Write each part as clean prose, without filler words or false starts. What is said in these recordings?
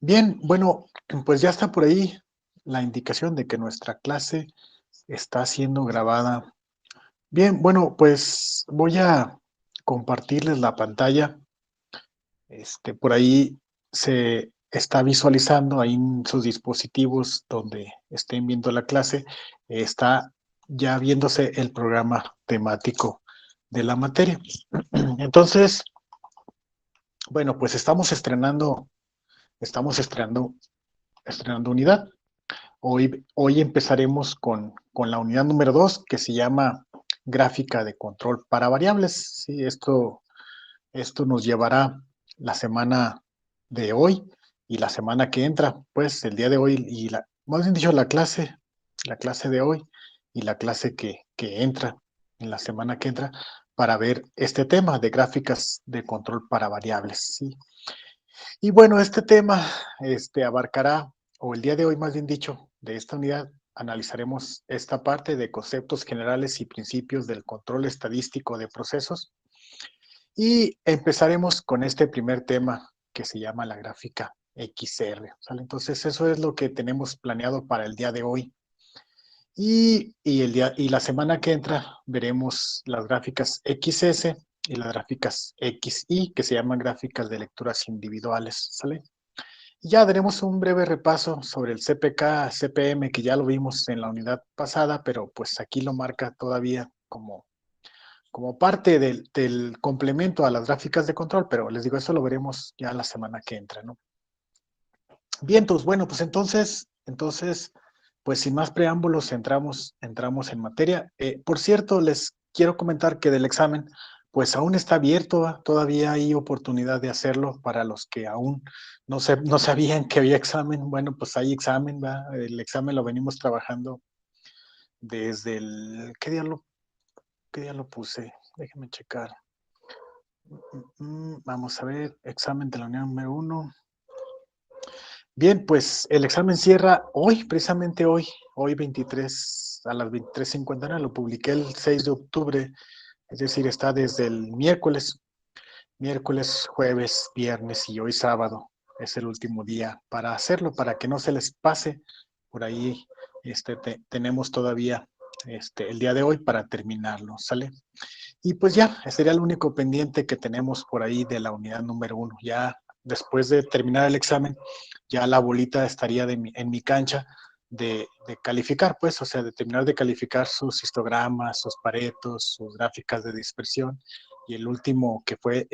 Bien, bueno, pues ya está por ahí la indicación de que nuestra clase está siendo grabada. Bien, bueno, pues voy a compartirles la pantalla. Por ahí se está visualizando ahí en sus dispositivos donde estén viendo la clase, está ya viéndose el programa temático de la materia. Entonces, bueno, pues estamos estrenando unidad. Hoy empezaremos con la unidad número 2 que se llama gráfica de control para variables. Sí, esto nos llevará la semana de hoy y la semana que entra, pues el día de hoy y más bien dicho, la clase de hoy y la clase que entra en la semana que entra para ver este tema de gráficas de control para variables. ¿Sí? Y bueno, este tema abarcará, o el día de hoy más bien dicho, de esta unidad, analizaremos esta parte de conceptos generales y principios del control estadístico de procesos y empezaremos con este primer tema que se llama la gráfica XR. ¿Sale? Entonces eso es lo que tenemos planeado para el día de hoy. Y la semana que entra veremos las gráficas XS y las gráficas XY, que se llaman gráficas de lecturas individuales. ¿Sale? Ya daremos un breve repaso sobre el CPK, CPM, que ya lo vimos en la unidad pasada, pero pues aquí lo marca todavía como parte del complemento a las gráficas de control, pero les digo, eso lo veremos ya la semana que entra, ¿no? Bien, pues bueno, pues entonces, pues sin más preámbulos, entramos en materia. Por cierto, les quiero comentar que del examen, pues aún está abierto, ¿va? Todavía hay oportunidad de hacerlo para los que aún no sabían que había examen. Bueno, pues hay examen, ¿va? El examen lo venimos trabajando desde ¿qué día lo puse? Déjenme checar. Vamos a ver, examen de la unidad número 1. Bien, pues el examen cierra hoy, precisamente hoy 23 a las 23:50, lo publiqué el 6 de octubre, es decir, está desde el miércoles, jueves, viernes y hoy sábado. Es el último día para hacerlo, para que no se les pase. Por ahí tenemos todavía el día de hoy para terminarlo, ¿sale? Y pues ya, sería el único pendiente que tenemos por ahí de la unidad número 1. Ya después de terminar el examen, ya la bolita estaría en mi cancha de calificar, pues, o sea, de terminar de calificar sus histogramas, sus paretos, sus gráficas de dispersión y el último que fue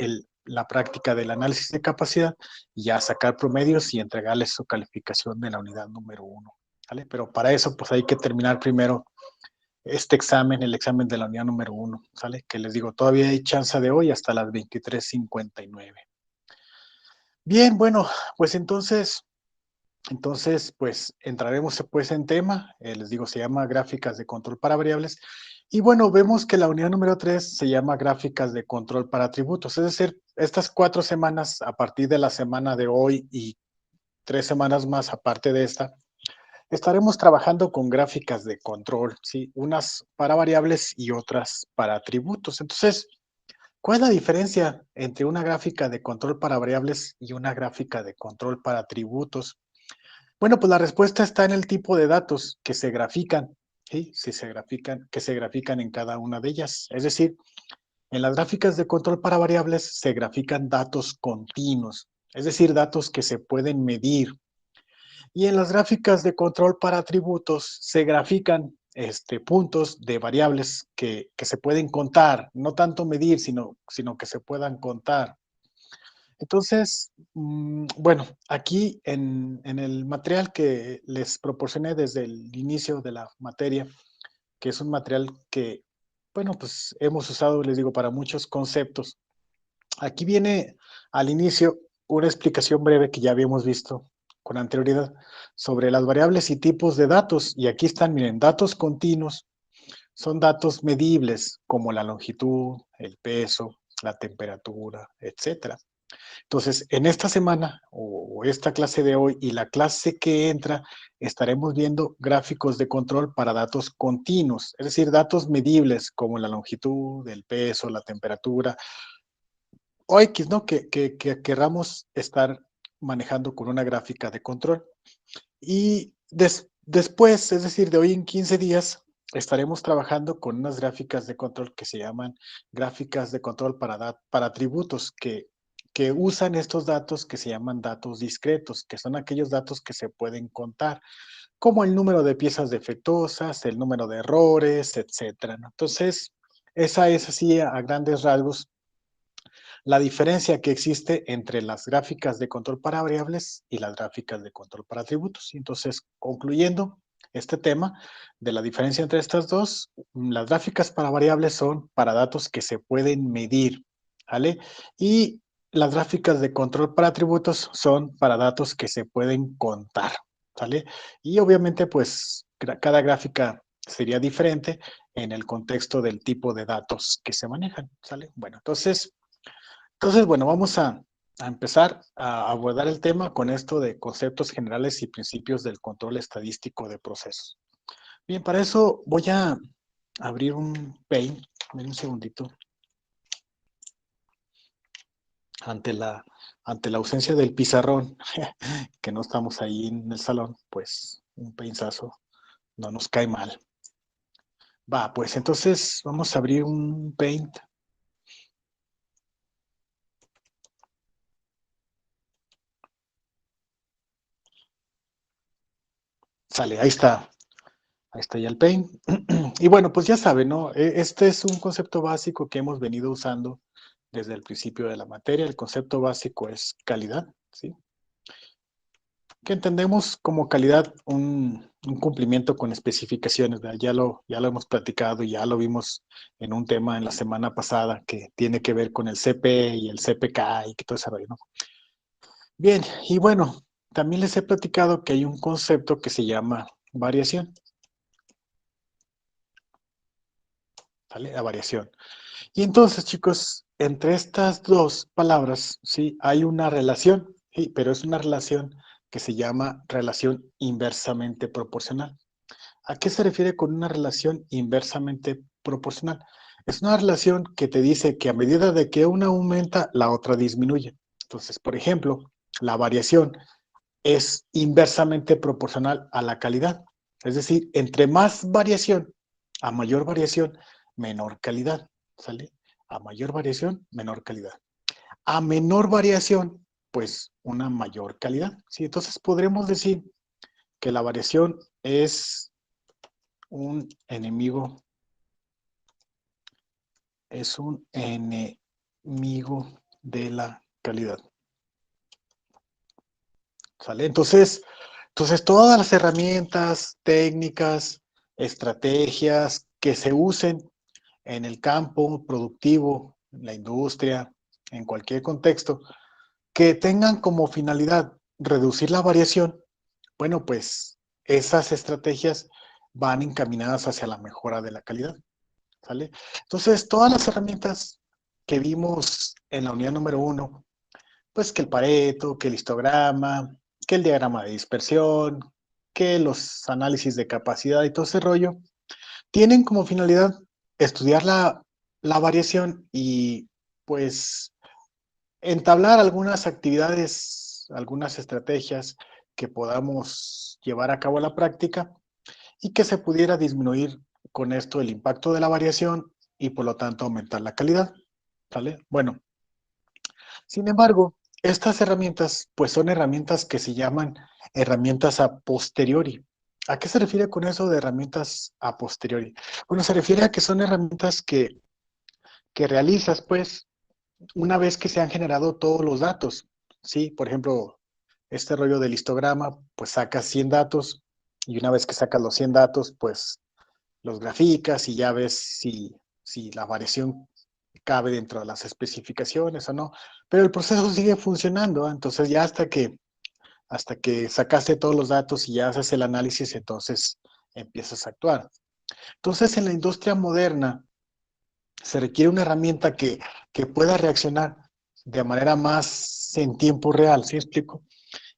la práctica del análisis de capacidad y ya sacar promedios y entregarles su calificación de la unidad número 1. ¿Vale? Pero para eso, pues hay que terminar primero este examen, el examen de la unidad número 1, ¿sale? Que les digo, todavía hay chance de hoy hasta las 23:59. Bien, bueno, pues entonces, pues entraremos pues en tema, les digo, se llama gráficas de control para variables, y bueno, vemos que la unidad número 3 se llama gráficas de control para atributos, es decir, estas 4 semanas, a partir de la semana de hoy y 3 semanas más aparte de esta, estaremos trabajando con gráficas de control, ¿sí? Unas para variables y otras para atributos. Entonces, ¿cuál es la diferencia entre una gráfica de control para variables y una gráfica de control para atributos? Bueno, pues la respuesta está en el tipo de datos que se grafican, ¿sí? Que se grafican en cada una de ellas. Es decir, en las gráficas de control para variables se grafican datos continuos, es decir, datos que se pueden medir. Y en las gráficas de control para atributos se grafican puntos de variables que se pueden contar, no tanto medir, sino que se puedan contar. Entonces, bueno, aquí en el material que les proporcioné desde el inicio de la materia, que es un material que, bueno, pues hemos usado, les digo, para muchos conceptos. Aquí viene al inicio una explicación breve que ya habíamos visto con anterioridad sobre las variables y tipos de datos. Y aquí están, miren, datos continuos son datos medibles como la longitud, el peso, la temperatura, etcétera. Entonces, en esta semana o esta clase de hoy y la clase que entra, estaremos viendo gráficos de control para datos continuos, es decir, datos medibles como la longitud, el peso, la temperatura, o X, ¿no? Que querramos estar manejando con una gráfica de control. Y después, es decir, de hoy en 15 días, estaremos trabajando con unas gráficas de control que se llaman gráficas de control para atributos que usan estos datos que se llaman datos discretos, que son aquellos datos que se pueden contar, como el número de piezas defectuosas, el número de errores, etcétera, ¿no? Entonces, esa es así a grandes rasgos la diferencia que existe entre las gráficas de control para variables y las gráficas de control para atributos. Entonces, concluyendo este tema de la diferencia entre estas dos, las gráficas para variables son para datos que se pueden medir, ¿vale? Y las gráficas de control para atributos son para datos que se pueden contar, ¿vale? Y obviamente, pues, cada gráfica sería diferente en el contexto del tipo de datos que se manejan, ¿sale? Bueno, entonces, bueno, vamos a empezar a abordar el tema con esto de conceptos generales y principios del control estadístico de procesos. Bien, para eso voy a abrir un Paint, un segundito, ante la, ante la ausencia del pizarrón, que no estamos ahí en el salón, pues un pinzazo no nos cae mal. Va, pues entonces vamos a abrir un Paint. Sale, ahí está ya el Paint. Y bueno, pues ya saben, ¿no? Este es un concepto básico que hemos venido usando desde el principio de la materia. El concepto básico es calidad, ¿sí? Que entendemos como calidad un cumplimiento con especificaciones, ¿verdad? Ya lo hemos platicado y ya lo vimos en un tema en la semana pasada que tiene que ver con el CP y el CPK y que todo ese rollo, ¿no? Bien, y bueno, también les he platicado que hay un concepto que se llama variación, ¿vale? La variación. Y entonces, chicos, entre estas dos palabras, sí, hay una relación, sí, pero es una relación que se llama relación inversamente proporcional. ¿A qué se refiere con una relación inversamente proporcional? Es una relación que te dice que a medida de que una aumenta, la otra disminuye. Entonces, por ejemplo, la variación es inversamente proporcional a la calidad. Es decir, entre más variación, a mayor variación, menor calidad. ¿Sale? A mayor variación, menor calidad. A menor variación, pues una mayor calidad. ¿Sí? Entonces podremos decir que la variación es un enemigo, de la calidad. ¿Sale? Entonces todas las herramientas, técnicas, estrategias que se usen en el campo productivo, en la industria, en cualquier contexto, que tengan como finalidad reducir la variación, bueno, pues esas estrategias van encaminadas hacia la mejora de la calidad, ¿sale? Entonces, todas las herramientas que vimos en la unidad número 1, pues que el Pareto, que el histograma, que el diagrama de dispersión, que los análisis de capacidad y todo ese rollo, tienen como finalidad estudiar la variación y pues entablar algunas actividades, algunas estrategias que podamos llevar a cabo a la práctica y que se pudiera disminuir con esto el impacto de la variación y por lo tanto aumentar la calidad. ¿Vale? Bueno, sin embargo, estas herramientas pues son herramientas que se llaman herramientas a posteriori. ¿A qué se refiere con eso de herramientas a posteriori? Bueno, se refiere a que son herramientas que realizas pues una vez que se han generado todos los datos, ¿sí? Por ejemplo, este rollo del histograma, pues sacas 100 datos y una vez que sacas los 100 datos, pues los graficas y ya ves si la variación cabe dentro de las especificaciones o no. Pero el proceso sigue funcionando, ¿eh? Entonces ya hasta que sacaste todos los datos y ya haces el análisis, entonces empiezas a actuar. Entonces en la industria moderna, se requiere una herramienta que pueda reaccionar de manera más en tiempo real, ¿sí explico?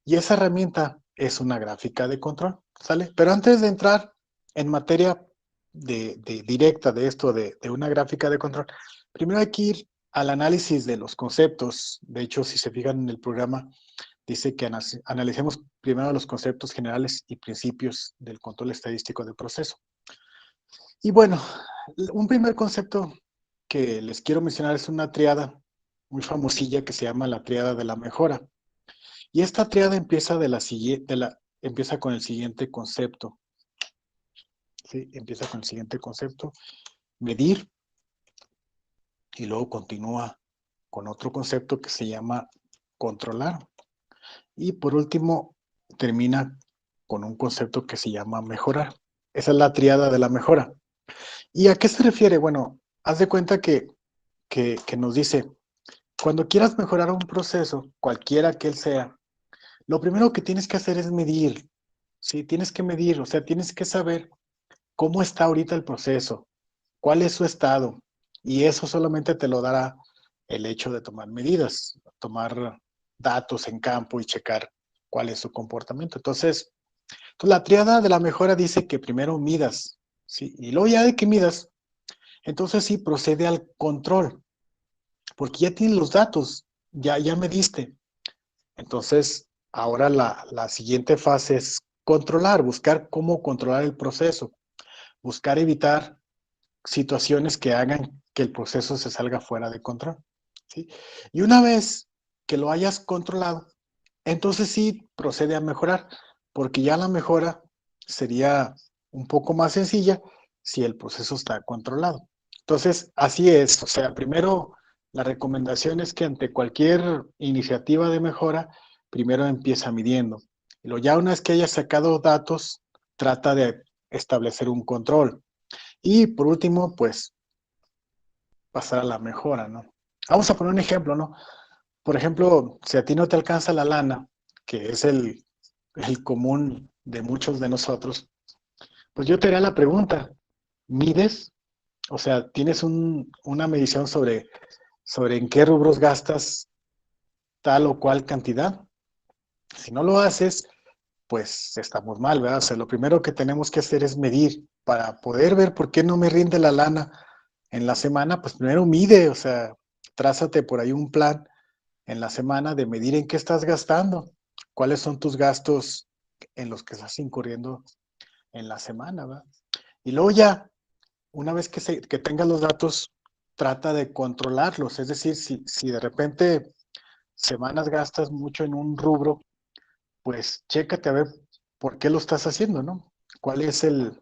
Y esa herramienta es una gráfica de control, ¿sale? Pero antes de entrar en materia de directa de esto, de una gráfica de control, primero hay que ir al análisis de los conceptos. De hecho, si se fijan en el programa, dice que analicemos primero los conceptos generales y principios del control estadístico del proceso. Y bueno, un primer concepto que les quiero mencionar es una triada muy famosilla que se llama la triada de la mejora. Y esta triada empieza, empieza con el siguiente concepto. ¿Sí? Empieza con el siguiente concepto, medir, y luego continúa con otro concepto que se llama controlar. Y por último, termina con un concepto que se llama mejorar. Esa es la triada de la mejora. ¿Y a qué se refiere? Bueno, haz de cuenta que nos dice, cuando quieras mejorar un proceso, cualquiera que él sea, lo primero que tienes que hacer es medir. Sí, tienes que medir, o sea, tienes que saber cómo está ahorita el proceso, cuál es su estado, y eso solamente te lo dará el hecho de tomar medidas, tomar datos en campo y checar cuál es su comportamiento. Entonces, la triada de la mejora dice que primero midas, ¿sí? Y luego ya de que midas, entonces sí procede al control, porque ya tienes los datos, ya mediste. Entonces, ahora la siguiente fase es controlar, buscar cómo controlar el proceso, buscar evitar situaciones que hagan que el proceso se salga fuera de control, ¿sí? Y una vez que lo hayas controlado, entonces sí procede a mejorar, porque ya la mejora sería un poco más sencilla si el proceso está controlado. Entonces, así es, o sea, primero la recomendación es que ante cualquier iniciativa de mejora, primero empieza midiendo. Y luego ya una vez que hayas sacado datos, trata de establecer un control. Y por último, pues pasar a la mejora, ¿no? Vamos a poner un ejemplo, ¿no? Por ejemplo, si a ti no te alcanza la lana, que es el común de muchos de nosotros, pues yo te haría la pregunta, ¿mides? O sea, ¿tienes una medición sobre en qué rubros gastas tal o cual cantidad? Si no lo haces, pues estamos mal, ¿verdad? O sea, lo primero que tenemos que hacer es medir para poder ver por qué no me rinde la lana en la semana, pues primero mide, o sea, trázate por ahí un plan en la semana de medir en qué estás gastando, cuáles son tus gastos en los que estás incurriendo en la semana, ¿verdad? Y luego ya, una vez que tengas los datos, trata de controlarlos, es decir, si de repente semanas gastas mucho en un rubro, pues chécate a ver por qué lo estás haciendo, ¿no? ¿Cuál es el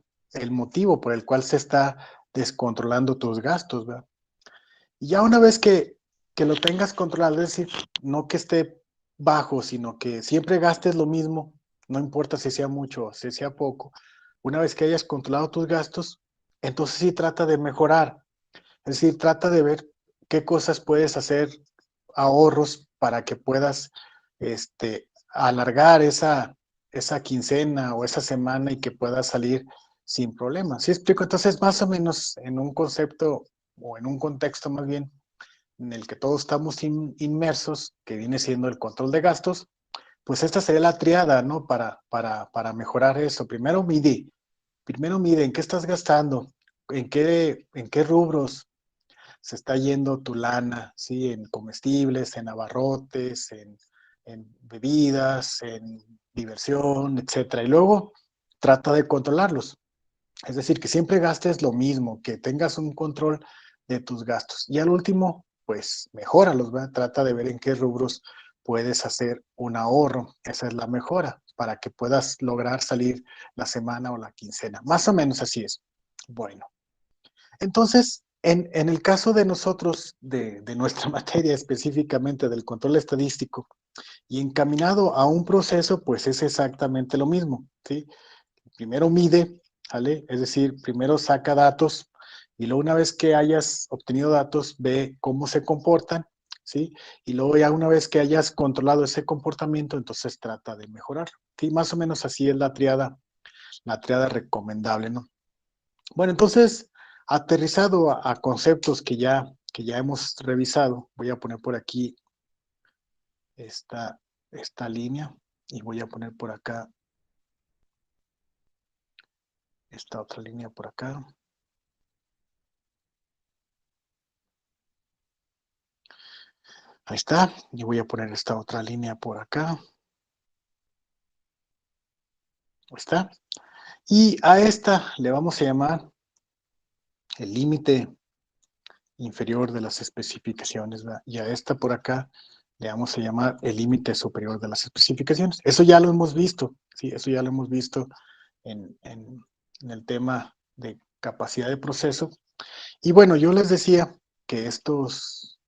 motivo por el cual se está descontrolando tus gastos, ¿verdad? Y ya una vez que lo tengas controlado, es decir, no que esté bajo, sino que siempre gastes lo mismo, no importa si sea mucho o si sea poco. Una vez que hayas controlado tus gastos, entonces sí trata de mejorar. Es decir, trata de ver qué cosas puedes hacer, ahorros para que puedas alargar esa quincena o esa semana y que puedas salir sin problemas. ¿Sí explico? Entonces, más o menos en un concepto o en un contexto más bien en el que todos estamos inmersos, que viene siendo el control de gastos, pues esta sería la triada, ¿no? Para mejorar eso. Primero mide en qué estás gastando, en qué rubros se está yendo tu lana, ¿sí? En comestibles, en abarrotes, en bebidas, en diversión, etcétera. Y luego trata de controlarlos. Es decir, que siempre gastes lo mismo, que tengas un control de tus gastos. Y al último, pues mejóralos, ¿verdad? Trata de ver en qué rubros puedes hacer un ahorro. Esa es la mejora, para que puedas lograr salir la semana o la quincena. Más o menos así es. Bueno, entonces, en el caso de nosotros, de nuestra materia específicamente del control estadístico, y encaminado a un proceso, pues es exactamente lo mismo, ¿sí? Primero mide, ¿vale? Es decir, primero saca datos y luego una vez que hayas obtenido datos, ve cómo se comportan, ¿sí? Y luego ya una vez que hayas controlado ese comportamiento, entonces trata de mejorar. Sí, más o menos así es la triada recomendable, ¿no? Bueno, entonces, aterrizado a conceptos que ya hemos revisado, voy a poner por aquí esta, esta línea y voy a poner por acá esta otra línea por acá. Ahí está. Y voy a poner esta otra línea por acá. ¿Está? Y a esta le vamos a llamar el límite inferior de las especificaciones, ¿verdad? Y a esta por acá le vamos a llamar el límite superior de las especificaciones. Eso ya lo hemos visto, ¿sí? Eso ya lo hemos visto en el tema de capacidad de proceso. Y bueno, yo les decía que estos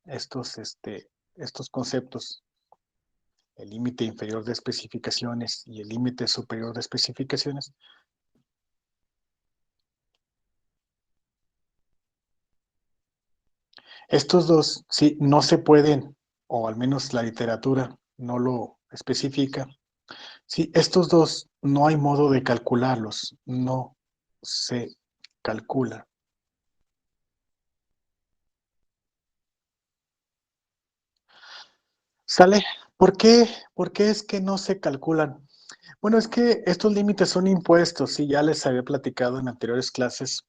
conceptos, el límite inferior de especificaciones y el límite superior de especificaciones, estos dos, sí, no se pueden, o al menos la literatura no lo especifica. Sí, estos dos no hay modo de calcularlos, no se calcula. ¿Sale? ¿Por qué es que no se calculan? Bueno, es que estos límites son impuestos, sí, ya les había platicado en anteriores clases.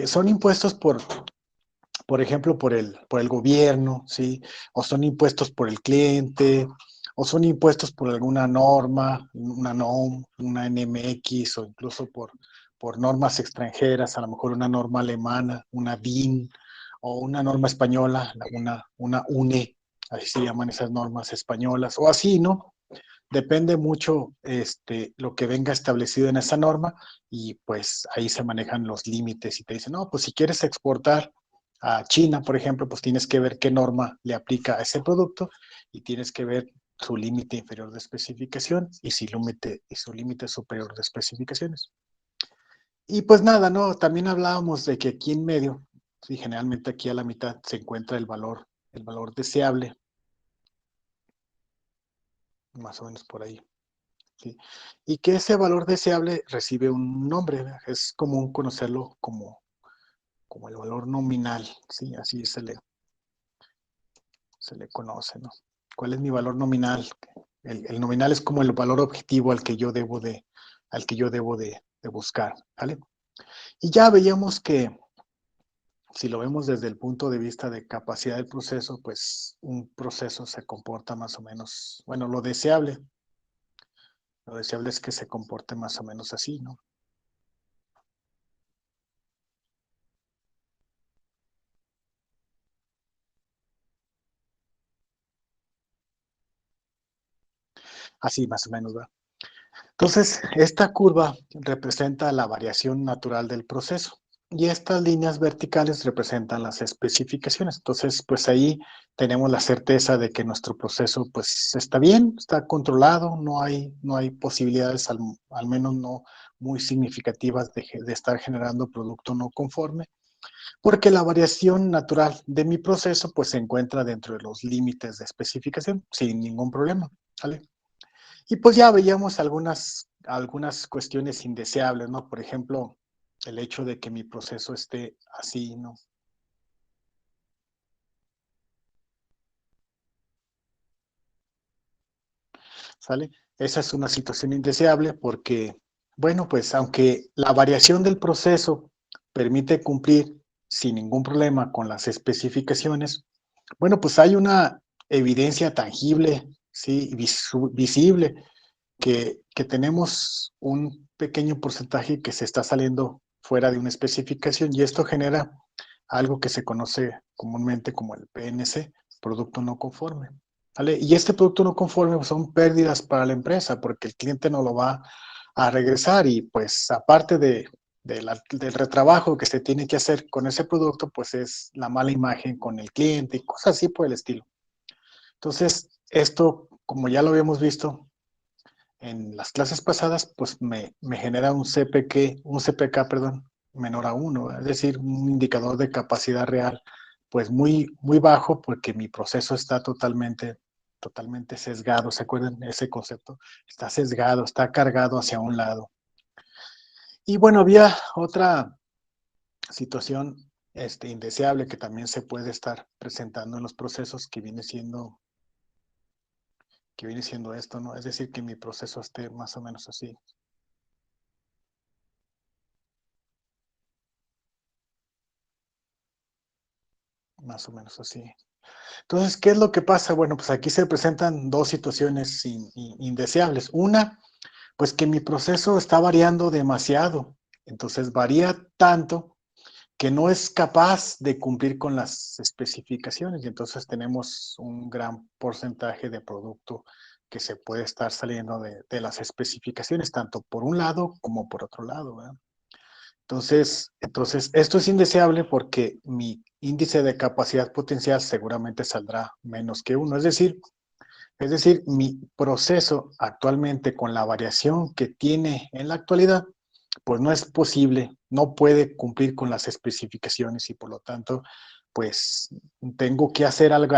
Son impuestos por ejemplo, por el gobierno, ¿sí? O son impuestos por el cliente, o son impuestos por alguna norma, una NOM, una NMX, o incluso por normas extranjeras, a lo mejor una norma alemana, una DIN, o una norma española, una UNE, así se llaman esas normas españolas, o así, ¿no? Depende mucho lo que venga establecido en esa norma y pues ahí se manejan los límites y te dicen, no, pues si quieres exportar a China, por ejemplo, pues tienes que ver qué norma le aplica a ese producto y tienes que ver su límite inferior de especificación y su límite superior de especificaciones. Y pues nada, ¿no? También hablábamos de que aquí en medio, sí, generalmente aquí a la mitad se encuentra el valor deseable, más o menos por ahí. ¿Sí? Y que ese valor deseable recibe un nombre, ¿verdad? Es común conocerlo como el valor nominal, ¿sí? Así se le conoce, ¿no? ¿Cuál es mi valor nominal? El nominal es como el valor objetivo al que yo debo de buscar, ¿vale? Y ya veíamos que si lo vemos desde el punto de vista de capacidad del proceso, pues un proceso se comporta más o menos, bueno, lo deseable es que se comporte más o menos así, ¿no? Así más o menos, ¿verdad? Entonces, esta curva representa la variación natural del proceso y estas líneas verticales representan las especificaciones. Entonces, pues ahí tenemos la certeza de que nuestro proceso pues está bien, está controlado, no hay posibilidades, al menos no muy significativas de estar generando producto no conforme, porque la variación natural de mi proceso pues se encuentra dentro de los límites de especificación sin ningún problema, ¿vale? Y pues ya veíamos algunas cuestiones indeseables, ¿no? Por ejemplo, el hecho de que mi proceso esté así, ¿no? ¿Sale? Esa es una situación indeseable porque, bueno, pues aunque la variación del proceso permite cumplir sin ningún problema con las especificaciones, bueno, pues hay una evidencia tangible, ¿sí? Visible que tenemos un pequeño porcentaje que se está saliendo fuera de una especificación y esto genera algo que se conoce comúnmente como el PNC, producto no conforme. ¿Vale? Y este producto no conforme pues, son pérdidas para la empresa porque el cliente no lo va a regresar y pues aparte del retrabajo que se tiene que hacer con ese producto, pues es la mala imagen con el cliente y cosas así por el estilo. Entonces, esto, como ya lo habíamos visto, en las clases pasadas, pues me genera un CPK, perdón, menor a uno, es decir, un indicador de capacidad real, pues muy bajo porque mi proceso está totalmente sesgado, ¿se acuerdan de ese concepto? Está sesgado, está cargado hacia un lado. Y bueno, había otra situación indeseable que también se puede estar presentando en los procesos que viene siendo esto, ¿no? Es decir, que mi proceso esté más o menos así, más o menos así. Entonces, ¿qué es lo que pasa? Bueno, pues aquí se presentan dos situaciones indeseables. Una, Pues que mi proceso está variando demasiado. Entonces varía tanto que no es capaz de cumplir con las especificaciones y entonces tenemos un gran porcentaje de producto que se puede estar saliendo de las especificaciones, tanto por un lado como por otro lado, ¿verdad? Entonces, esto es indeseable porque mi índice de capacidad potencial seguramente saldrá menos que uno. Es decir, mi proceso actualmente con la variación que tiene en la actualidad, pues no es posible, no puede cumplir con las especificaciones y por lo tanto, pues tengo que hacer algo,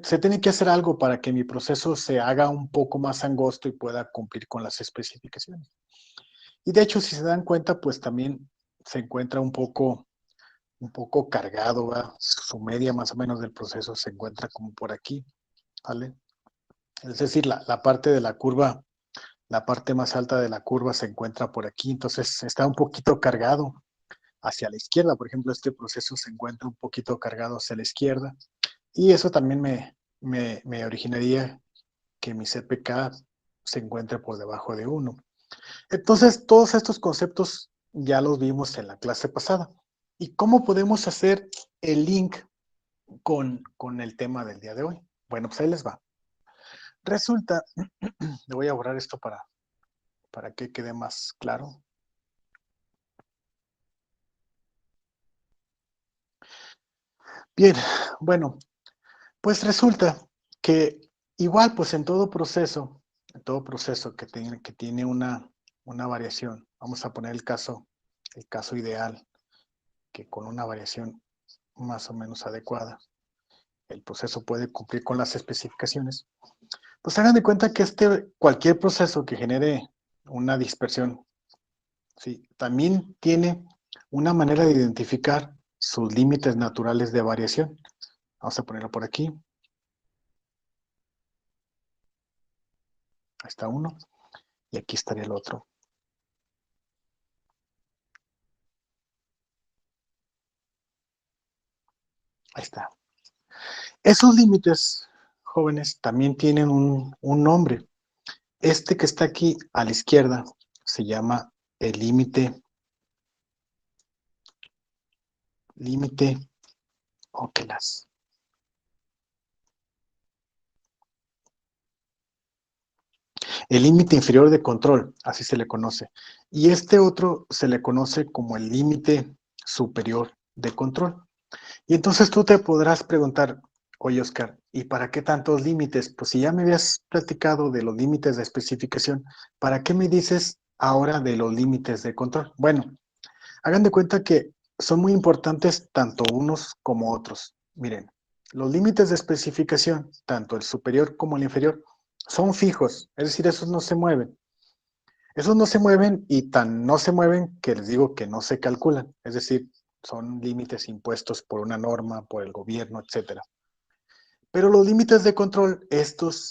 se tiene que hacer algo para que mi proceso se haga un poco más angosto y pueda cumplir con las especificaciones. Y de hecho, si se dan cuenta, pues también se encuentra un poco cargado, ¿verdad? Su media más o menos del proceso se encuentra como por aquí, ¿vale? Es decir, la parte de la curva, la parte más alta de la curva se encuentra por aquí, entonces está un poquito cargado hacia la izquierda. Por ejemplo, este proceso se encuentra un poquito cargado hacia la izquierda y eso también me originaría que mi CPK se encuentre por debajo de 1. Entonces, todos estos conceptos ya los vimos en la clase pasada. ¿Y cómo podemos hacer el link con el tema del día de hoy? Bueno, pues ahí les va. Resulta, le voy a borrar esto para que quede más claro. Bien, bueno, pues resulta que igual, pues en todo proceso que tiene una variación, vamos a poner el caso ideal, que con una variación más o menos adecuada, el proceso puede cumplir con las especificaciones. Pues hagan de cuenta que cualquier proceso que genere una dispersión, ¿sí? También tiene una manera de identificar sus límites naturales de variación. Vamos a ponerlo por aquí. Ahí está uno. Y aquí estaría el otro. Ahí está. Esos límites, jóvenes, también tienen un nombre. Este que está aquí a la izquierda se llama el límite Okelas. El límite inferior de control, así se le conoce. Y este otro se le conoce como el límite superior de control. Y entonces tú te podrás preguntar, oye Oscar, ¿y para qué tantos límites? Pues si ya me habías platicado de los límites de especificación, ¿para qué me dices ahora de los límites de control? Bueno, hagan de cuenta que son muy importantes tanto unos como otros. Miren, los límites de especificación, tanto el superior como el inferior, son fijos, es decir, esos no se mueven. Esos no se mueven y tan no se mueven que les digo que no se calculan, es decir, son límites impuestos por una norma, por el gobierno, etcétera. Pero los límites de control,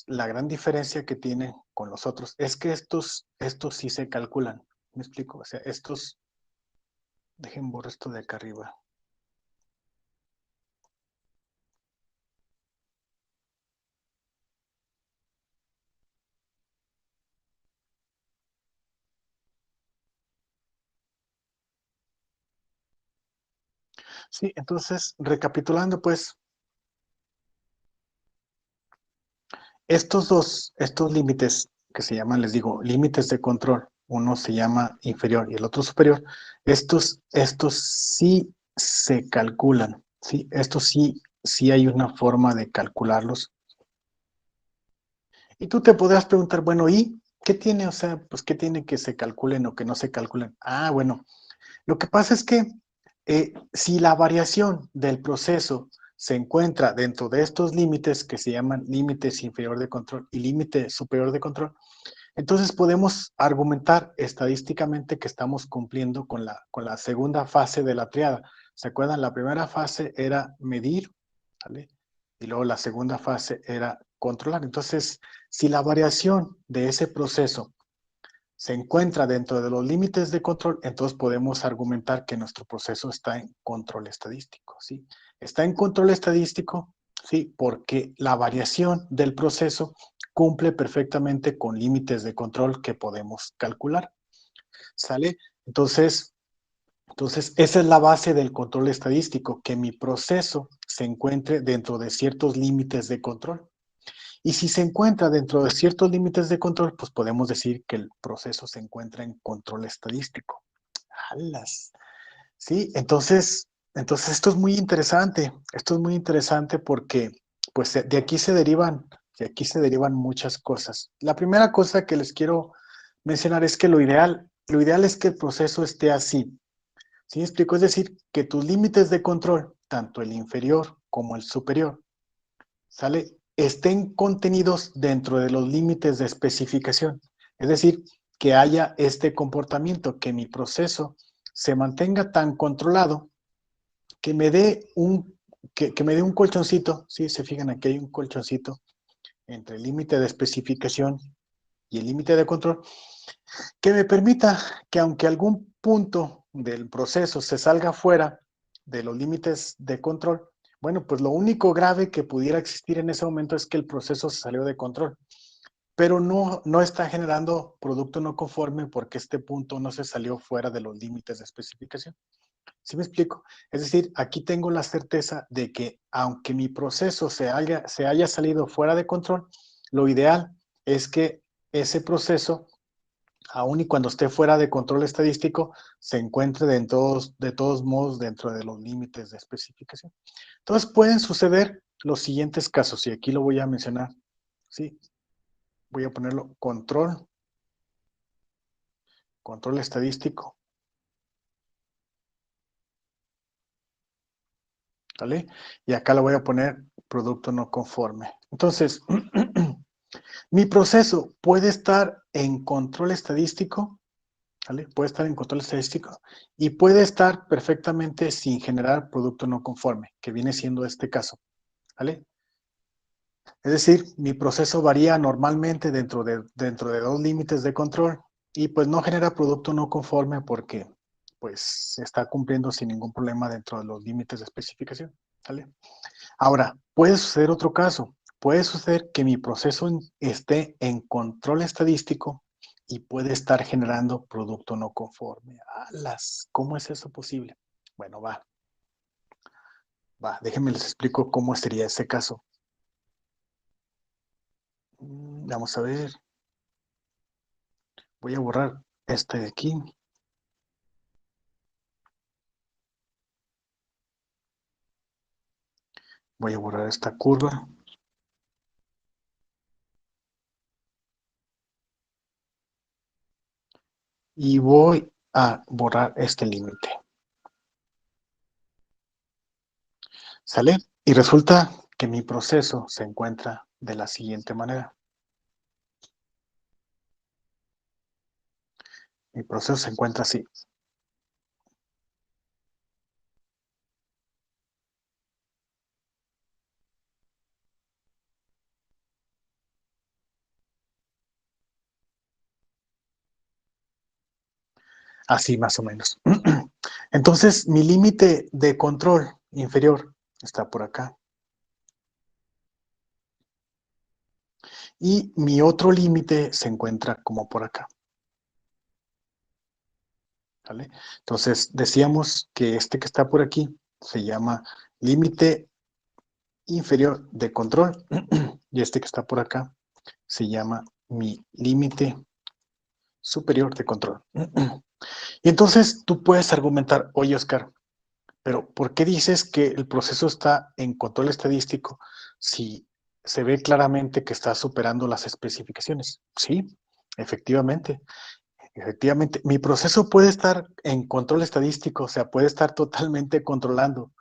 la gran diferencia que tienen con los otros es que estos sí se calculan. ¿Me explico? O sea, dejen borrar esto de acá arriba. Sí, entonces, recapitulando, pues, estos límites que se llaman, les digo, límites de control, uno se llama inferior y el otro superior, estos sí se calculan, ¿sí? Estos sí hay una forma de calcularlos. Y tú te podrás preguntar, bueno, ¿y qué tiene? O sea, pues, ¿qué tiene que se calculen o que no se calculen? Ah, bueno, lo que pasa es que si la variación del proceso se encuentra dentro de estos límites que se llaman límites inferior de control y límite superior de control, entonces podemos argumentar estadísticamente que estamos cumpliendo con la segunda fase de la triada. ¿Se acuerdan? La primera fase era medir, ¿vale? Y luego la segunda fase era controlar. Entonces, si la variación de ese proceso se encuentra dentro de los límites de control, entonces podemos argumentar que nuestro proceso está en control estadístico, ¿sí? Está en control estadístico, ¿sí? Porque la variación del proceso cumple perfectamente con límites de control que podemos calcular. ¿Sale? Entonces, esa es la base del control estadístico, que mi proceso se encuentre dentro de ciertos límites de control. Y si se encuentra dentro de ciertos límites de control, pues podemos decir que el proceso se encuentra en control estadístico. ¡Alas! Sí, entonces esto es muy interesante. Esto es muy interesante porque pues de aquí se derivan muchas cosas. La primera cosa que les quiero mencionar es que lo ideal es que el proceso esté así. ¿Sí me explico? Es decir, que tus límites de control, tanto el inferior como el superior, ¿sale? Estén contenidos dentro de los límites de especificación. Es decir, que haya este comportamiento, que mi proceso se mantenga tan controlado que me dé que me dé un colchoncito. ¿Sí? Se fijan, aquí hay un colchoncito entre el límite de especificación y el límite de control, que me permita que aunque algún punto del proceso se salga fuera de los límites de control, bueno, pues lo único grave que pudiera existir en ese momento es que el proceso se salió de control, pero no está generando producto no conforme porque este punto no se salió fuera de los límites de especificación. ¿Sí me explico? Es decir, aquí tengo la certeza de que aunque mi proceso se haya salido fuera de control, lo ideal es que ese proceso, aun y cuando esté fuera de control estadístico, se encuentre de todos modos dentro de los límites de especificación. Entonces pueden suceder los siguientes casos, y aquí lo voy a mencionar. Sí, voy a ponerlo control estadístico. ¿Vale? Y acá lo voy a poner producto no conforme. Entonces, mi proceso puede estar en control estadístico, ¿vale? Puede estar en control estadístico y puede estar perfectamente sin generar producto no conforme, que viene siendo este caso, ¿vale? Es decir, mi proceso varía normalmente dentro de dos límites de control y pues no genera producto no conforme porque pues se está cumpliendo sin ningún problema dentro de los límites de especificación, ¿vale? Ahora, puede suceder otro caso. Puede suceder que mi proceso esté en control estadístico y puede estar generando producto no conforme. ¡Alas! ¿Cómo es eso posible? Bueno, déjenme les explico cómo sería ese caso. Vamos a ver. Voy a borrar este de aquí. Voy a borrar esta curva. Y voy a borrar este límite. ¿Sale? Y resulta que mi proceso se encuentra de la siguiente manera. Mi proceso se encuentra así. Así más o menos. Entonces, mi límite de control inferior está por acá. Y mi otro límite se encuentra como por acá. ¿Vale? Entonces, decíamos que este que está por aquí se llama límite inferior de control y este que está por acá se llama mi límite superior de control. Y entonces tú puedes argumentar, oye Oscar, pero ¿por qué dices que el proceso está en control estadístico si se ve claramente que está superando las especificaciones? Sí, efectivamente. Efectivamente, mi proceso puede estar en control estadístico, o sea, puede estar totalmente controlado.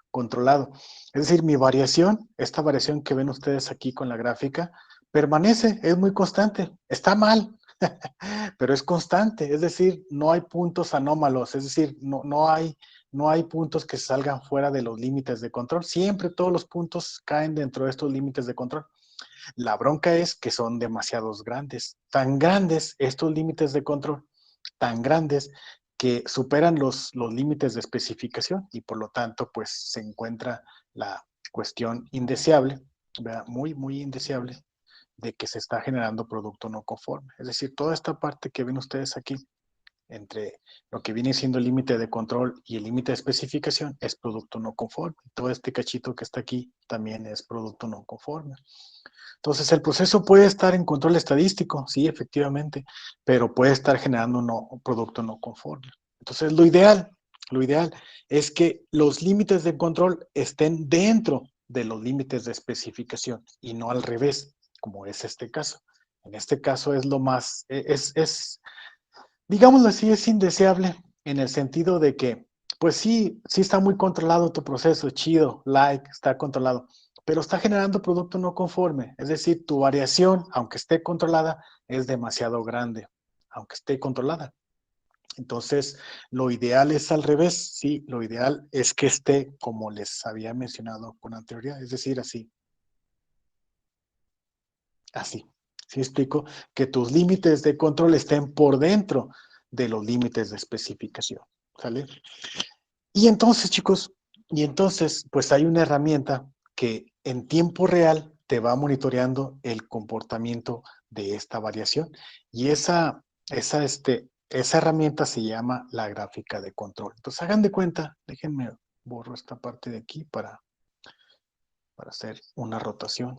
Es decir, mi variación, esta variación que ven ustedes aquí con la gráfica, permanece, es muy constante. Está mal, pero es constante. Es decir, no hay puntos anómalos, es decir, no hay puntos que salgan fuera de los límites de control. Siempre todos los puntos caen dentro de estos límites de control. La bronca es que son demasiados grandes, tan grandes estos límites de control, tan grandes que superan los límites de especificación y por lo tanto pues se encuentra la cuestión indeseable, ¿verdad? Muy, muy indeseable de que se está generando producto no conforme. Es decir, toda esta parte que ven ustedes aquí, entre lo que viene siendo el límite de control y el límite de especificación, es producto no conforme. Todo este cachito que está aquí también es producto no conforme. Entonces, el proceso puede estar en control estadístico, sí, efectivamente, pero puede estar generando un producto no conforme. Entonces, lo ideal es que los límites de control estén dentro de los límites de especificación y no al revés, como es este caso. En este caso es lo más, digámoslo así, es indeseable en el sentido de que, pues sí, sí está muy controlado tu proceso, chido, like, está controlado, pero está generando producto no conforme. Es decir, tu variación, aunque esté controlada, es demasiado grande, aunque esté controlada. Entonces, lo ideal es al revés, sí, lo ideal es que esté como les había mencionado con anterioridad, es decir, así, así. ¿Sí explico? Que tus límites de control estén por dentro de los límites de especificación, ¿sale? Y entonces, chicos, pues hay una herramienta que en tiempo real te va monitoreando el comportamiento de esta variación. Y esa herramienta se llama la gráfica de control. Entonces, hagan de cuenta, déjenme borro esta parte de aquí para hacer una rotación.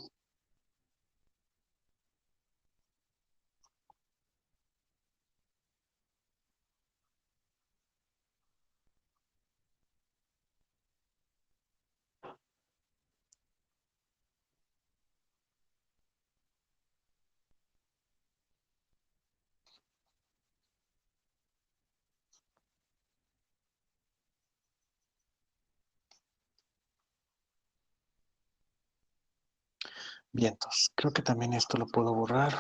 Bien, entonces, creo que también esto lo puedo borrar.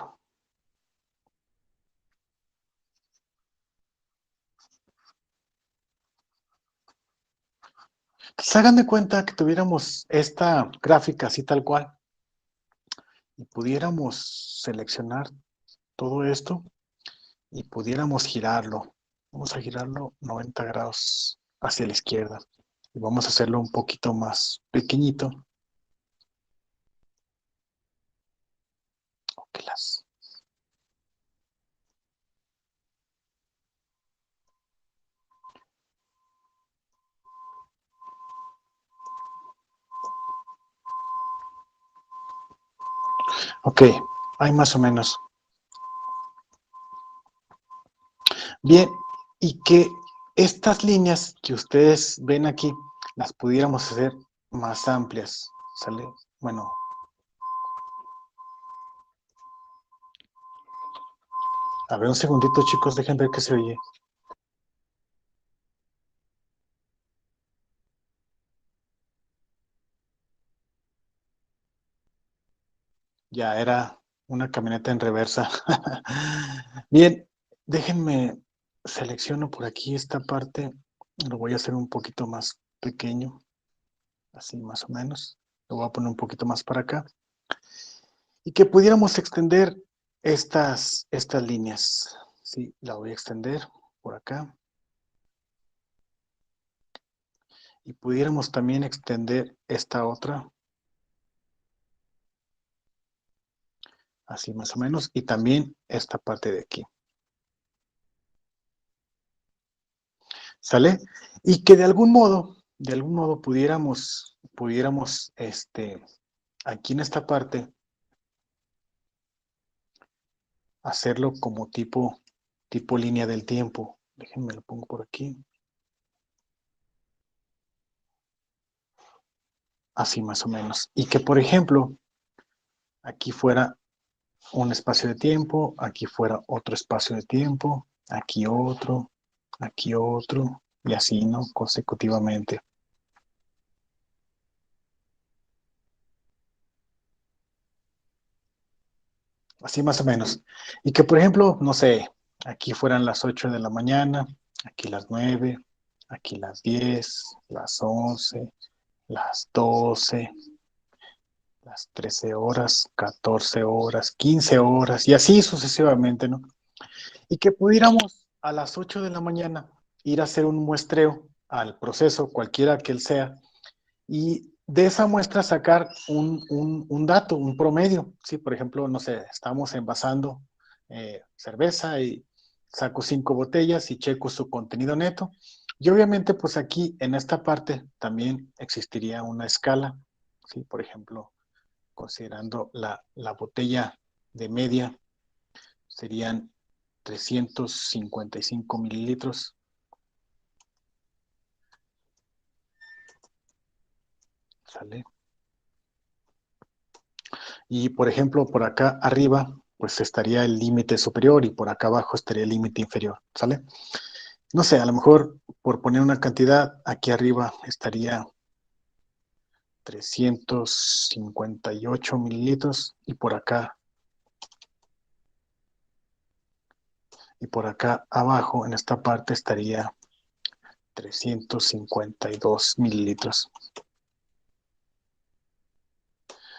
Entonces, hagan de cuenta que tuviéramos esta gráfica así tal cual y pudiéramos seleccionar todo esto y pudiéramos girarlo. Vamos a girarlo 90 grados hacia la izquierda y vamos a hacerlo un poquito más pequeñito. Ok, hay más o menos. Bien, y que estas líneas que ustedes ven aquí las pudiéramos hacer más amplias, ¿sale? Bueno, a ver un segundito, chicos, dejen ver qué se oye. Ya era una camioneta en reversa. Bien, déjenme selecciono por aquí esta parte. Lo voy a hacer un poquito más pequeño, así más o menos. Lo voy a poner un poquito más para acá. Y que pudiéramos extender estas líneas. Sí, la voy a extender por acá. Y pudiéramos también extender esta otra. Así más o menos. Y también esta parte de aquí. ¿Sale? Y que de algún modo pudiéramos, aquí en esta parte, hacerlo como tipo línea del tiempo. Déjenme lo pongo por aquí. Así más o menos. Y que, por ejemplo, aquí fuera un espacio de tiempo, aquí fuera otro espacio de tiempo, aquí otro, y así, ¿no? Consecutivamente. Así más o menos. Y que, por ejemplo, no sé, aquí fueran las 8 de la mañana, aquí las 9, aquí las 10, las 11, las 12, las 13 horas, 14 horas, 15 horas, y así sucesivamente, ¿no? Y que pudiéramos a las 8 de la mañana ir a hacer un muestreo al proceso, cualquiera que él sea, y de esa muestra sacar un dato, un promedio. ¿Sí? Por ejemplo, no sé, estamos envasando cerveza y saco 5 botellas y checo su contenido neto. Y obviamente, pues aquí en esta parte también existiría una escala. ¿Sí? Por ejemplo, considerando la botella de media, serían 355 mililitros. ¿Sale? Y por ejemplo, por acá arriba, pues estaría el límite superior y por acá abajo estaría el límite inferior, ¿sale? No sé, a lo mejor por poner una cantidad, aquí arriba estaría 358 mililitros y por acá abajo en esta parte estaría 352 mililitros.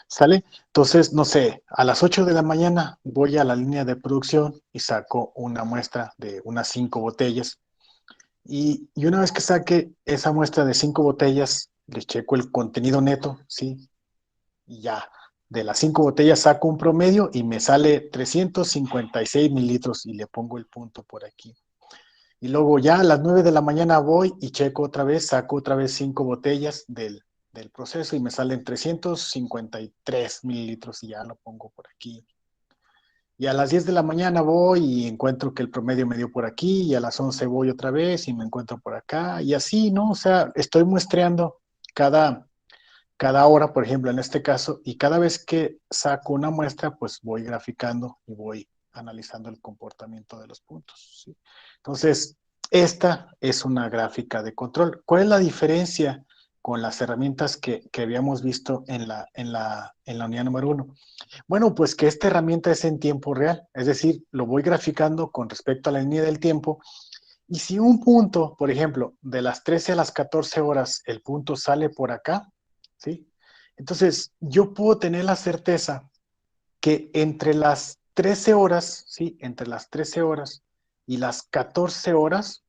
¿Sale? Entonces, no sé, a las 8 de la mañana voy a la línea de producción y saco una muestra de unas 5 botellas. Y una vez que saque esa muestra de 5 botellas, le checo el contenido neto, ¿sí? Y ya, de las 5 botellas saco un promedio y me sale 356 mililitros y le pongo el punto por aquí. Y luego ya a las 9 de la mañana voy y checo otra vez, saco otra vez 5 botellas del proceso y me salen 353 mililitros y ya lo pongo por aquí. Y a las 10 de la mañana voy y encuentro que el promedio me dio por aquí, y a las 11 voy otra vez y me encuentro por acá, y así, ¿no? O sea, estoy muestreando cada, cada hora, por ejemplo, en este caso, y cada vez que saco una muestra, pues voy graficando y voy analizando el comportamiento de los puntos, ¿sí? Entonces, esta es una gráfica de control. ¿Cuál es la diferencia con las herramientas que habíamos visto en la unidad número uno? Bueno, pues que esta herramienta es en tiempo real, es decir, lo voy graficando con respecto a la línea del tiempo. Y si un punto, por ejemplo, de las 13 a las 14 horas, el punto sale por acá, ¿sí? Entonces, yo puedo tener la certeza que entre las 13 horas, ¿sí? Entre las 13 horas y las 14 horas,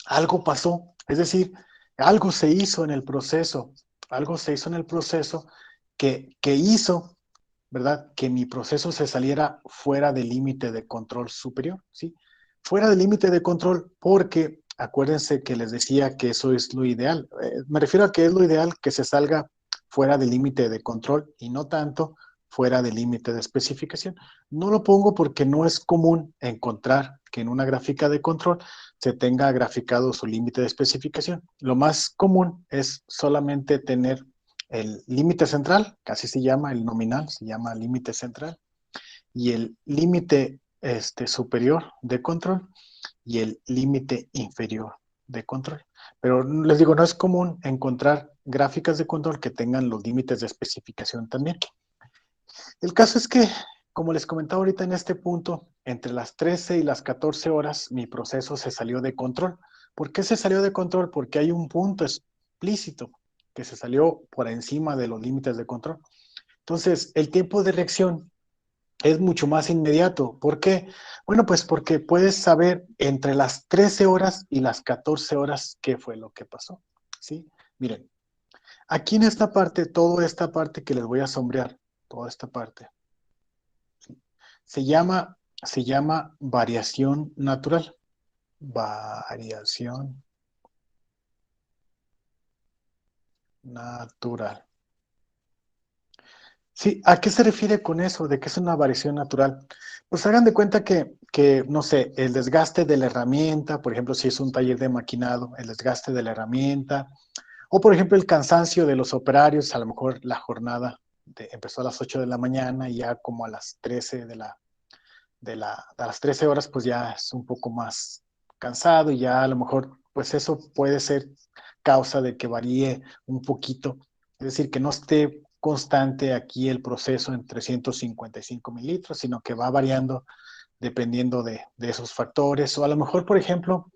algo pasó. Es decir, algo se hizo en el proceso, algo se hizo en el proceso que hizo, ¿verdad? Que mi proceso se saliera fuera del límite de control superior, ¿sí? Fuera del límite de control porque acuérdense que les decía que eso es lo ideal. Me refiero a que es lo ideal que se salga fuera del límite de control y no tanto fuera del límite de especificación. No lo pongo porque no es común encontrar que en una gráfica de control se tenga graficado su límite de especificación. Lo más común es solamente tener el límite central, casi se llama el nominal, se llama límite central, y el límite superior de control y el límite inferior de control. Pero les digo, no es común encontrar gráficas de control que tengan los límites de especificación también. El caso es que, como les comentaba ahorita en este punto, entre las 13 y las 14 horas mi proceso se salió de control. ¿Por qué se salió de control? Porque hay un punto explícito que se salió por encima de los límites de control. Entonces, el tiempo de reacción es mucho más inmediato. ¿Por qué? Bueno, pues porque puedes saber entre las 13 horas y las 14 horas qué fue lo que pasó. ¿Sí? Miren, aquí en esta parte, toda esta parte que les voy a sombrear, toda esta parte, se llama variación natural. Variación natural. Sí, ¿a qué se refiere con eso? ¿De qué es una variación natural? Pues hagan de cuenta que, no sé, el desgaste de la herramienta, por ejemplo, si es un taller de maquinado, el desgaste de la herramienta, o por ejemplo el cansancio de los operarios, a lo mejor la jornada empezó a las 8 de la mañana y ya como a las 13 a las 13 horas, pues ya es un poco más cansado y ya a lo mejor, pues eso puede ser causa de que varíe un poquito. Es decir, que no esté constante aquí el proceso en 355 mililitros, sino que va variando dependiendo de esos factores. O a lo mejor, por ejemplo,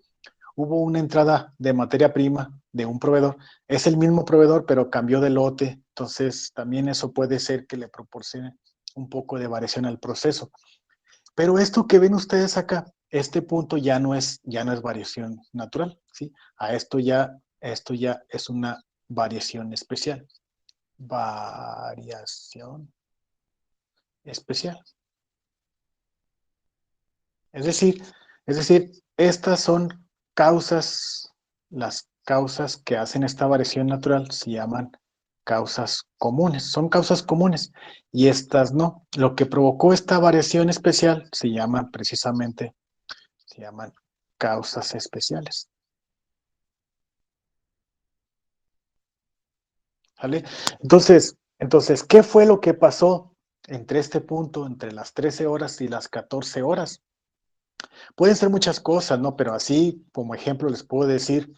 hubo una entrada de materia prima de un proveedor. Es el mismo proveedor, pero cambió de lote. Entonces, también eso puede ser que le proporcione un poco de variación al proceso. Pero esto que ven ustedes acá, este punto ya no es variación natural, ¿sí? Esto ya es una variación especial. variación especial. Es decir, estas son causas, las causas que hacen esta variación natural se llaman causas comunes, son causas comunes y estas no. Lo que provocó esta variación especial se llaman precisamente, se llaman causas especiales. ¿Vale? Entonces, ¿qué fue lo que pasó entre este punto, entre las 13 horas y las 14 horas? Pueden ser muchas cosas, ¿no? Pero así, como ejemplo, les puedo decir,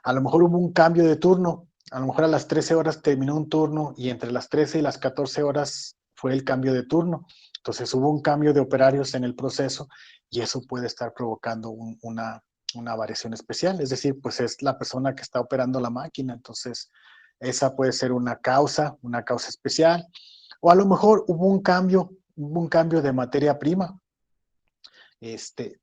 a lo mejor hubo un cambio de turno, a lo mejor a las 13 horas terminó un turno y entre las 13 y las 14 horas fue el cambio de turno. Entonces hubo un cambio de operarios en el proceso y eso puede estar provocando una variación especial. Es decir, pues es la persona que está operando la máquina. Entonces, esa puede ser una causa especial. O a lo mejor hubo un cambio de materia prima,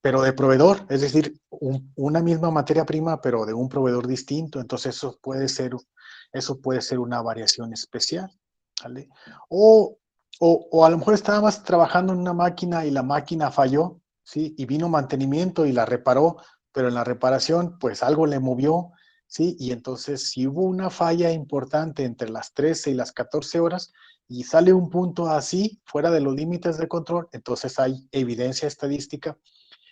pero de proveedor, es decir, una misma materia prima, pero de un proveedor distinto. Entonces eso puede ser una variación especial, ¿vale? O, o a lo mejor estabas trabajando en una máquina y la máquina falló, ¿sí? Y vino mantenimiento y la reparó, pero en la reparación, pues algo le movió, ¿sí? Y entonces, si hubo una falla importante entre las 13 y las 14 horas, y sale un punto así, fuera de los límites de control, entonces hay evidencia estadística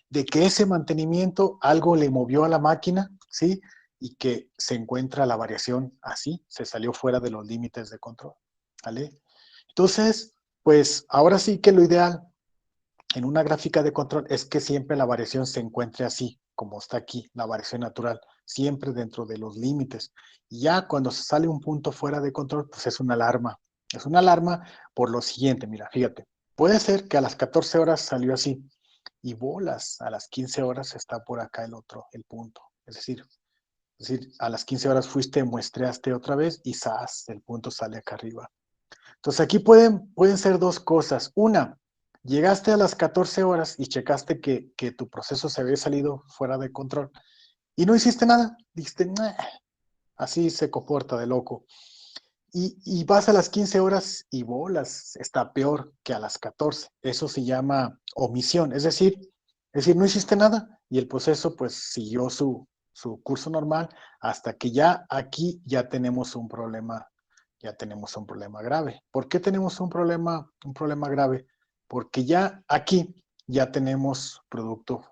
de que ese mantenimiento algo le movió a la máquina, ¿sí? Y que se encuentra la variación así, se salió fuera de los límites de control, ¿vale? Entonces, pues ahora sí que lo ideal en una gráfica de control es que siempre la variación se encuentre así, como está aquí, la variación natural, siempre dentro de los límites. Y ya cuando se sale un punto fuera de control, pues es una alarma. Es una alarma por lo siguiente, mira, fíjate. Puede ser que a las 14 horas salió así y bolas, a las 15 horas está por acá el otro, el punto. Es decir, a las 15 horas fuiste, muestreaste otra vez y ¡zas! El punto sale acá arriba. Entonces aquí pueden ser dos cosas. Una, llegaste a las 14 horas y checaste que tu proceso se había salido fuera de control y no hiciste nada. Dijiste, "Nah", así se comporta de loco. Y vas a las 15 horas y bolas, está peor que a las 14. Eso se llama omisión. Es decir, no hiciste nada y el proceso pues siguió su curso normal hasta que ya aquí ya tenemos un problema grave. ¿Por qué tenemos un problema grave? Porque ya aquí ya tenemos producto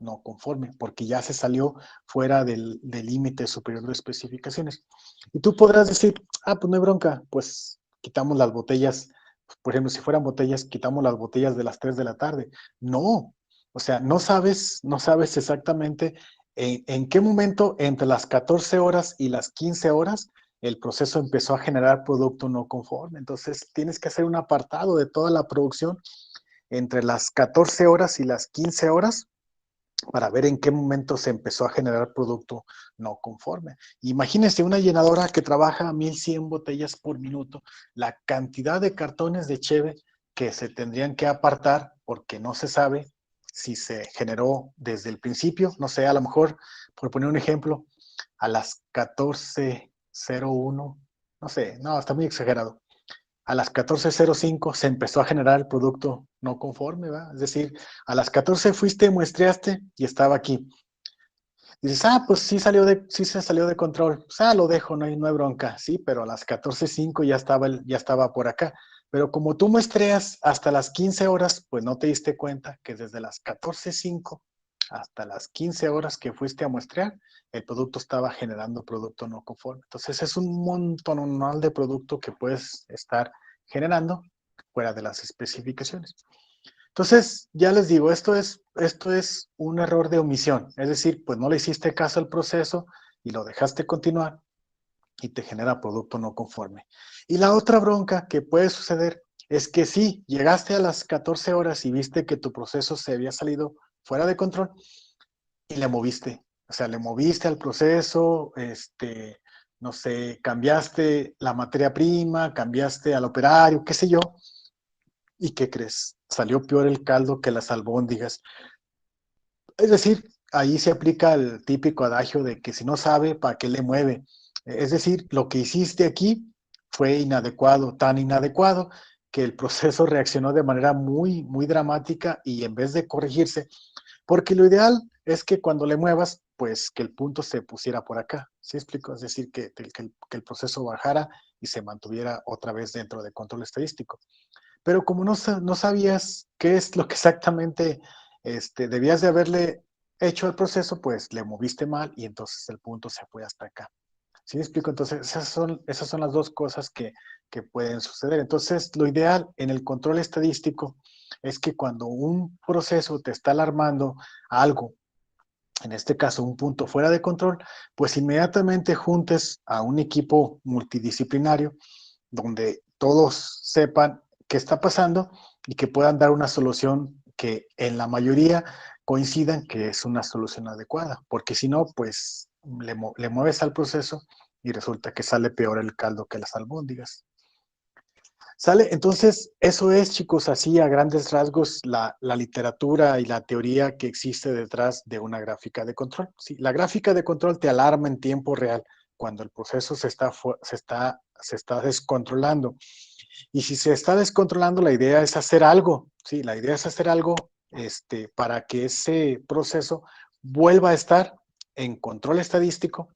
no conforme, porque ya se salió fuera del límite superior de especificaciones. Y tú podrás decir, pues no hay bronca, pues quitamos las botellas, por ejemplo, si fueran botellas, quitamos las botellas de las 3 de la tarde. No, o sea, no sabes exactamente en qué momento entre las 14 horas y las 15 horas el proceso empezó a generar producto no conforme. Entonces tienes que hacer un apartado de toda la producción entre las 14 horas y las 15 horas para ver en qué momento se empezó a generar producto no conforme. Imagínense una llenadora que trabaja 1100 botellas por minuto, la cantidad de cartones de cheve que se tendrían que apartar porque no se sabe si se generó desde el principio, no sé, a lo mejor, por poner un ejemplo, a las 14:01, no sé, no, está muy exagerado, a las 14:05 se empezó a generar el producto no conforme, ¿va? Es decir, a las 14 fuiste, muestreaste y estaba aquí. Dices, pues sí se salió de control. Pues, lo dejo, no hay bronca. Sí, pero a las 14:05 ya estaba por acá. Pero como tú muestreas hasta las 15 horas, pues no te diste cuenta que desde las 14:05 hasta las 15 horas que fuiste a muestrear, el producto estaba generando producto no conforme. Entonces es un montón de producto que puedes estar generando fuera de las especificaciones. Entonces, ya les digo, esto es un error de omisión, es decir, pues no le hiciste caso al proceso y lo dejaste continuar y te genera producto no conforme. Y la otra bronca que puede suceder es que sí, llegaste a las 14 horas y viste que tu proceso se había salido fuera de control y le moviste, o sea, le moviste al proceso, no sé, cambiaste la materia prima, cambiaste al operario, qué sé yo, ¿y qué crees? Salió peor el caldo que las albóndigas. Es decir, ahí se aplica el típico adagio de que si no sabe, ¿para qué le mueve? Es decir, lo que hiciste aquí fue inadecuado, tan inadecuado, que el proceso reaccionó de manera muy, muy dramática y en vez de corregirse, porque lo ideal es que cuando le muevas, pues que el punto se pusiera por acá, ¿sí explico? Es decir, que el proceso bajara y se mantuviera otra vez dentro de control estadístico. Pero como no sabías qué es lo que exactamente debías de haberle hecho al proceso, pues le moviste mal y entonces el punto se fue hasta acá. ¿Sí me explico? Entonces, esas son las dos cosas que pueden suceder. Entonces, lo ideal en el control estadístico es que cuando un proceso te está alarmando algo, en este caso un punto fuera de control, pues inmediatamente juntes a un equipo multidisciplinario donde todos sepan qué está pasando y que puedan dar una solución que en la mayoría coincidan que es una solución adecuada, porque si no, pues le mueves al proceso y resulta que sale peor el caldo que las albóndigas. ¿Sale? Entonces, eso es, chicos, así a grandes rasgos la literatura y la teoría que existe detrás de una gráfica de control. Sí, la gráfica de control te alarma en tiempo real cuando el proceso se está descontrolando. Y si se está descontrolando, la idea es hacer algo, ¿sí? La idea es hacer algo para que ese proceso vuelva a estar en control estadístico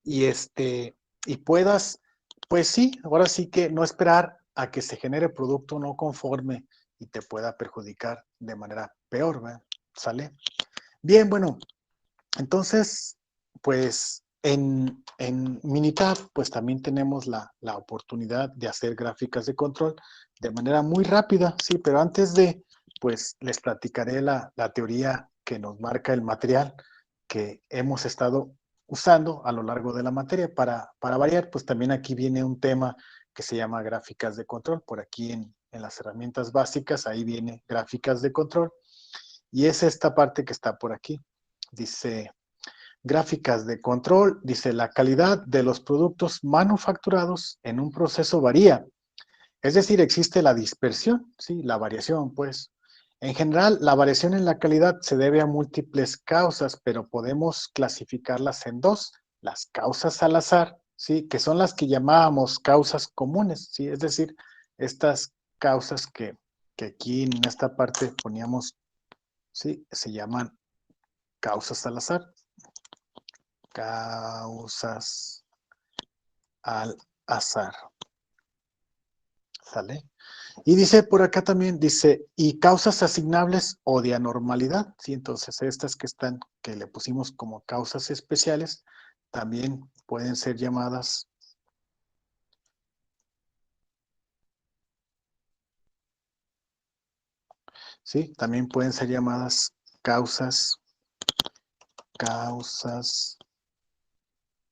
y, y puedas, pues sí, ahora sí que no esperar a que se genere producto no conforme y te pueda perjudicar de manera peor, ¿verdad? ¿Sale? Bien, bueno, entonces, pues en Minitab, pues también tenemos la oportunidad de hacer gráficas de control de manera muy rápida, sí, pero antes de, pues les platicaré la teoría que nos marca el material que hemos estado usando a lo largo de la materia. Para variar, pues también aquí viene un tema que se llama gráficas de control. Por aquí en las herramientas básicas, ahí viene gráficas de control. Y es esta parte que está por aquí. Dice, gráficas de control, dice, la calidad de los productos manufacturados en un proceso varía. Es decir, existe la dispersión, ¿sí? La variación, pues. En general, la variación en la calidad se debe a múltiples causas, pero podemos clasificarlas en dos. Las causas al azar, ¿sí? Que son las que llamábamos causas comunes, ¿sí? Es decir, estas causas que aquí en esta parte poníamos, ¿sí? Se llaman causas al azar. Causas al azar. ¿Sale? Y dice por acá también, dice, y causas asignables o de anormalidad, ¿sí? Entonces estas que están, que le pusimos como causas especiales, también pueden ser llamadas, ¿sí? También pueden ser llamadas causas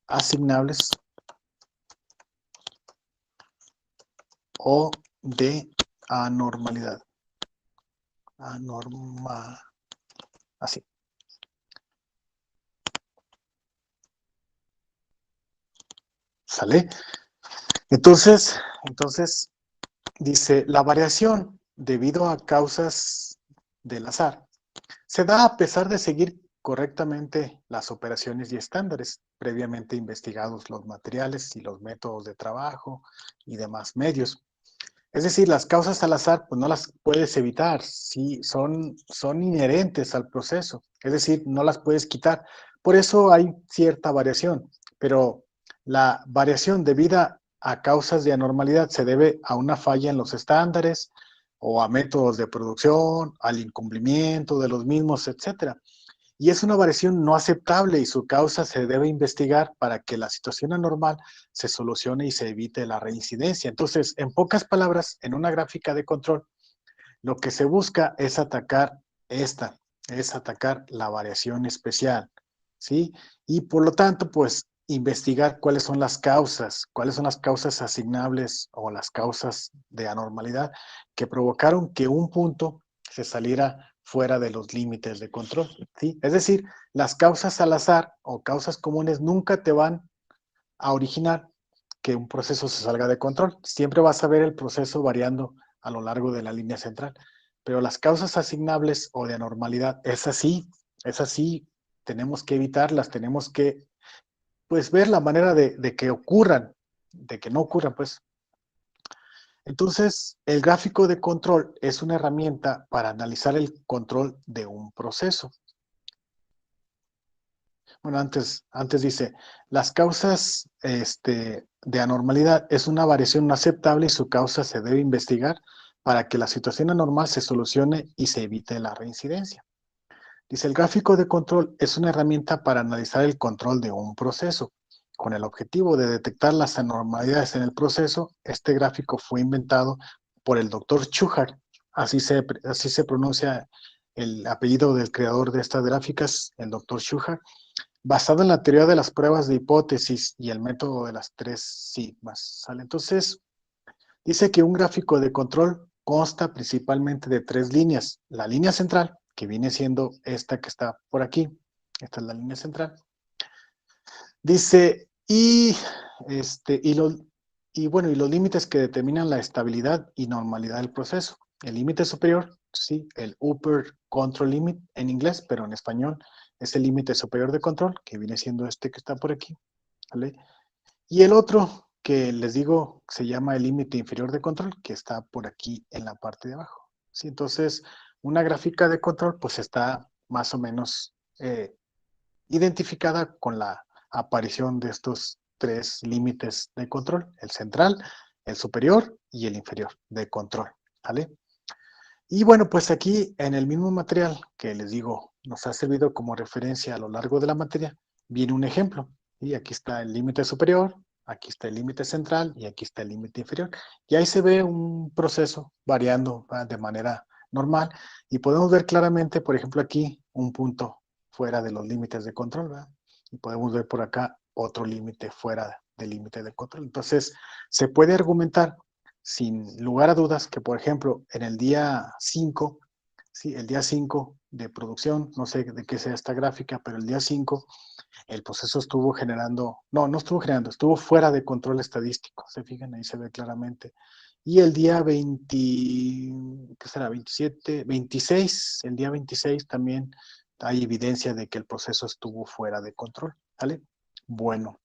asignables o de anormalidad. Así. ¿Sale? Entonces, dice, la variación debido a causas del azar se da a pesar de seguir correctamente las operaciones y estándares previamente investigados, los materiales y los métodos de trabajo y demás medios. Es decir, las causas al azar, pues no las puedes evitar, sí, son inherentes al proceso, es decir, no las puedes quitar. Por eso hay cierta variación, pero la variación debida a causas de anormalidad se debe a una falla en los estándares o a métodos de producción, al incumplimiento de los mismos, etcétera. Y es una variación no aceptable y su causa se debe investigar para que la situación anormal se solucione y se evite la reincidencia. Entonces, en pocas palabras, en una gráfica de control, lo que se busca es atacar es atacar la variación especial, ¿sí? Y por lo tanto, pues, investigar cuáles son las causas asignables o las causas de anormalidad que provocaron que un punto se saliera fuera de los límites de control, ¿sí? Es decir, las causas al azar o causas comunes nunca te van a originar que un proceso se salga de control. Siempre vas a ver el proceso variando a lo largo de la línea central. Pero las causas asignables o de anormalidad, es así, tenemos que evitarlas, tenemos que, pues, ver la manera de que ocurran, de que no ocurran, pues. Entonces, el gráfico de control es una herramienta para analizar el control de un proceso. Bueno, antes dice, las causas de anormalidad es una variación no aceptable y su causa se debe investigar para que la situación anormal se solucione y se evite la reincidencia. Dice, el gráfico de control es una herramienta para analizar el control de un proceso. Con el objetivo de detectar las anormalidades en el proceso, este gráfico fue inventado por el doctor Schuhart. Así se pronuncia el apellido del creador de estas gráficas, el doctor Schuhart, basado en la teoría de las pruebas de hipótesis y el método de las 3 sigmas. ¿Sale? Entonces, dice que un gráfico de control consta principalmente de 3 líneas. La línea central, que viene siendo esta que está por aquí. Esta es la línea central. Dice, y los límites que determinan la estabilidad y normalidad del proceso. El límite superior, sí, el upper control limit en inglés, pero en español es el límite superior de control, que viene siendo este que está por aquí. ¿Vale? Y el otro que les digo se llama el límite inferior de control, que está por aquí en la parte de abajo. ¿Sí? Entonces, una gráfica de control pues está más o menos identificada con la aparición de estos 3 límites de control, el central, el superior y el inferior de control. ¿Vale? Y bueno, pues aquí en el mismo material que les digo nos ha servido como referencia a lo largo de la materia, viene un ejemplo. Y aquí está el límite superior, aquí está el límite central y aquí está el límite inferior. Y ahí se ve un proceso variando, ¿va?, de manera normal. Y podemos ver claramente, por ejemplo, aquí un punto fuera de los límites de control, ¿verdad? Y podemos ver por acá otro límite fuera del límite de control. Entonces, se puede argumentar sin lugar a dudas que, por ejemplo, en el día 5, ¿sí? El día 5 de producción, no sé de qué sea esta gráfica, pero el día 5 el proceso estuvo generando, no estuvo generando, estuvo fuera de control estadístico, se fijan, ahí se ve claramente. Y el día 20, ¿qué será? 27, 26, el día 26 también hay evidencia de que el proceso estuvo fuera de control, ¿vale? Bueno,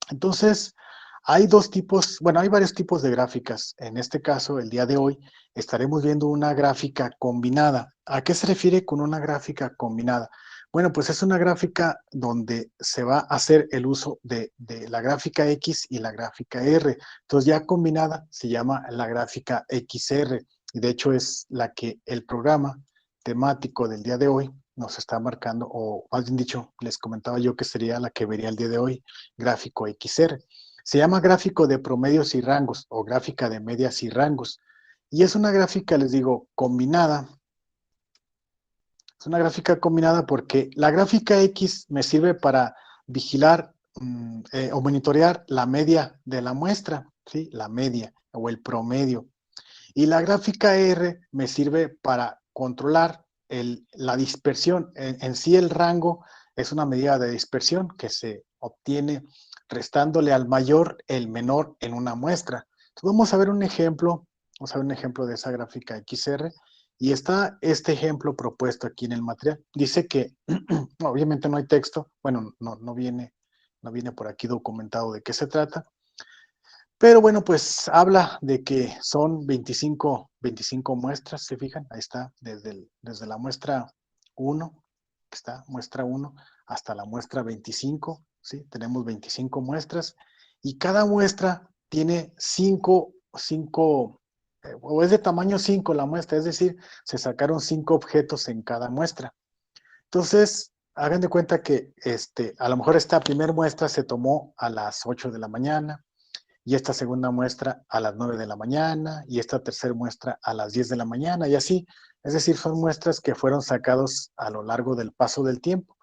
entonces, hay varios tipos de gráficas. En este caso, el día de hoy, estaremos viendo una gráfica combinada. ¿A qué se refiere con una gráfica combinada? Bueno, pues es una gráfica donde se va a hacer el uso de la gráfica X y la gráfica R. Entonces, ya combinada se llama la gráfica XR. Y de hecho es la que el programa temático del día de hoy nos está marcando, o más bien dicho, les comentaba yo que sería la que vería el día de hoy, gráfico XR. Se llama gráfico de promedios y rangos o gráfica de medias y rangos. Y es una gráfica, les digo, combinada. Es una gráfica combinada porque la gráfica X me sirve para vigilar o monitorear la media de la muestra, ¿sí? La media o el promedio. Y la gráfica R me sirve para controlar la dispersión. En sí el rango es una medida de dispersión que se obtiene restándole al mayor el menor en una muestra. Entonces vamos a ver un ejemplo de esa gráfica XR. Y está este ejemplo propuesto aquí en el material. Dice que, obviamente no hay texto, bueno, no viene por aquí documentado de qué se trata, pero bueno, pues habla de que son 25 muestras, ¿se fijan? Ahí está, desde la muestra 1, que está, muestra 1, hasta la muestra 25, ¿sí? Tenemos 25 muestras y cada muestra tiene 5, o es de tamaño 5 la muestra, es decir, se sacaron 5 objetos en cada muestra. Entonces, hagan de cuenta que a lo mejor esta primera muestra se tomó a las 8 de la mañana, y esta segunda muestra a las 9 de la mañana, y esta tercera muestra a las 10 de la mañana, y así. Es decir, son muestras que fueron sacados a lo largo del paso del tiempo.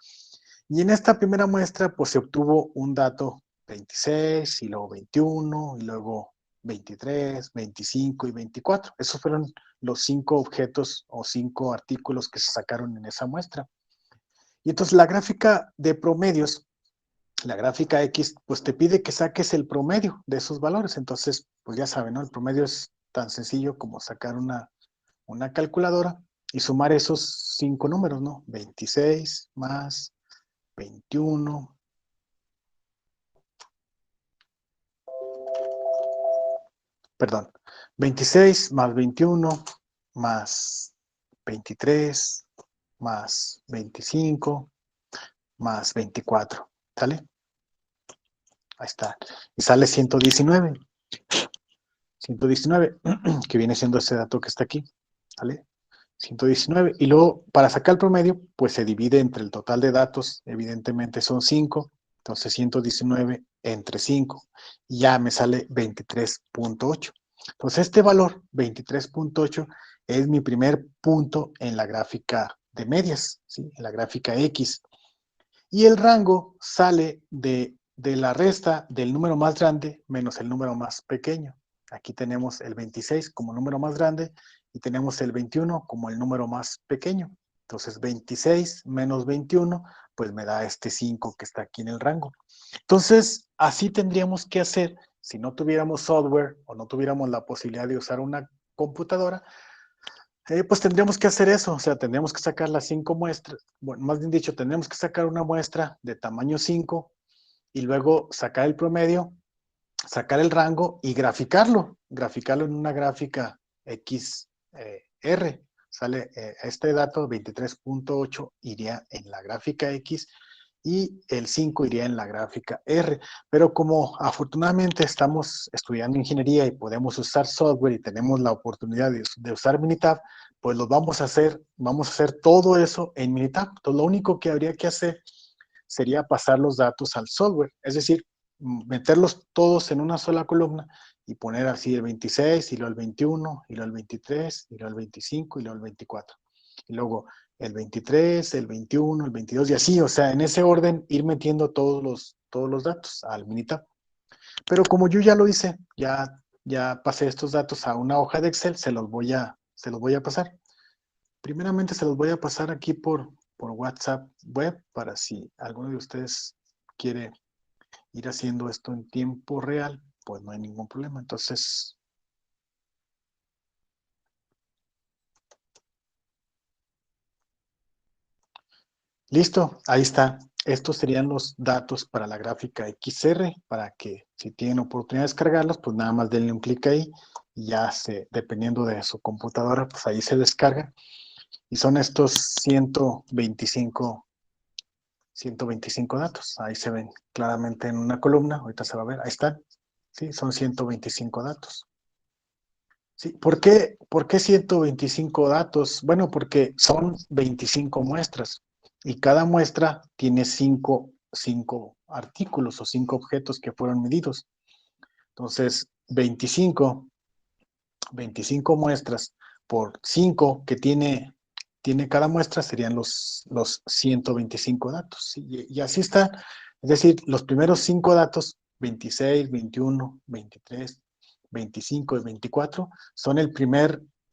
Y en esta primera muestra, pues se obtuvo un dato 26, y luego 21, y luego 23, 25 y 24. Esos fueron los 5 objetos o 5 artículos que se sacaron en esa muestra. Y entonces la gráfica de promedios, la gráfica X, pues te pide que saques el promedio de esos valores. Entonces, pues ya saben, ¿no? El promedio es tan sencillo como sacar una calculadora y sumar esos 5 números, ¿no? 26 más 21. Perdón. 26 más 21 más 23 más 25 más 24, ¿sale? Ahí está. Y sale 119. 119, que viene siendo ese dato que está aquí, ¿vale? 119. Y luego, para sacar el promedio, pues se divide entre el total de datos, evidentemente son 5, entonces 119 entre 5, y ya me sale 23.8. Entonces este valor, 23.8, es mi primer punto en la gráfica de medias, ¿sí? En la gráfica X. Y el rango sale de la resta del número más grande menos el número más pequeño. Aquí tenemos el 26 como número más grande y tenemos el 21 como el número más pequeño. Entonces 26 menos 21 pues me da este 5 que está aquí en el rango. Entonces así tendríamos que hacer si no tuviéramos software o no tuviéramos la posibilidad de usar una computadora. Pues tendríamos que hacer eso, o sea, tendríamos que sacar las 5 muestras, bueno, más bien dicho, tendríamos que sacar una muestra de tamaño 5 y luego sacar el promedio, sacar el rango y graficarlo en una gráfica XR. Sale este dato, 23.8 iría en la gráfica X y el 5 iría en la gráfica R. Pero como afortunadamente estamos estudiando ingeniería y podemos usar software y tenemos la oportunidad de usar Minitab, pues vamos a hacer todo eso en Minitab. Entonces lo único que habría que hacer sería pasar los datos al software, es decir, meterlos todos en una sola columna y poner así el 26, y luego el 21, y luego el 23, y luego el 25, y luego el 24. Y luego el 23, el 21, el 22, y así, o sea, en ese orden ir metiendo todos los datos al Minitab. Pero como yo ya lo hice, ya pasé estos datos a una hoja de Excel, se los voy a pasar. Primeramente se los voy a pasar aquí por WhatsApp web para si alguno de ustedes quiere ir haciendo esto en tiempo real, pues no hay ningún problema. Entonces, listo, ahí está. Estos serían los datos para la gráfica XR, para que si tienen oportunidad de descargarlos, pues nada más denle un clic ahí y ya dependiendo de su computadora, pues ahí se descarga. Y son estos 125 datos. Ahí se ven claramente en una columna. Ahorita se va a ver. Ahí están. Sí, son 125 datos. Sí, ¿por qué 125 datos? Bueno, porque son 25 muestras y cada muestra tiene cinco artículos o 5 objetos que fueron medidos. Entonces, 25 muestras por 5 que tiene cada muestra serían los 125 datos. Y así está. Es decir, los primeros 5 datos, 26, 21, 23, 25 y 24, son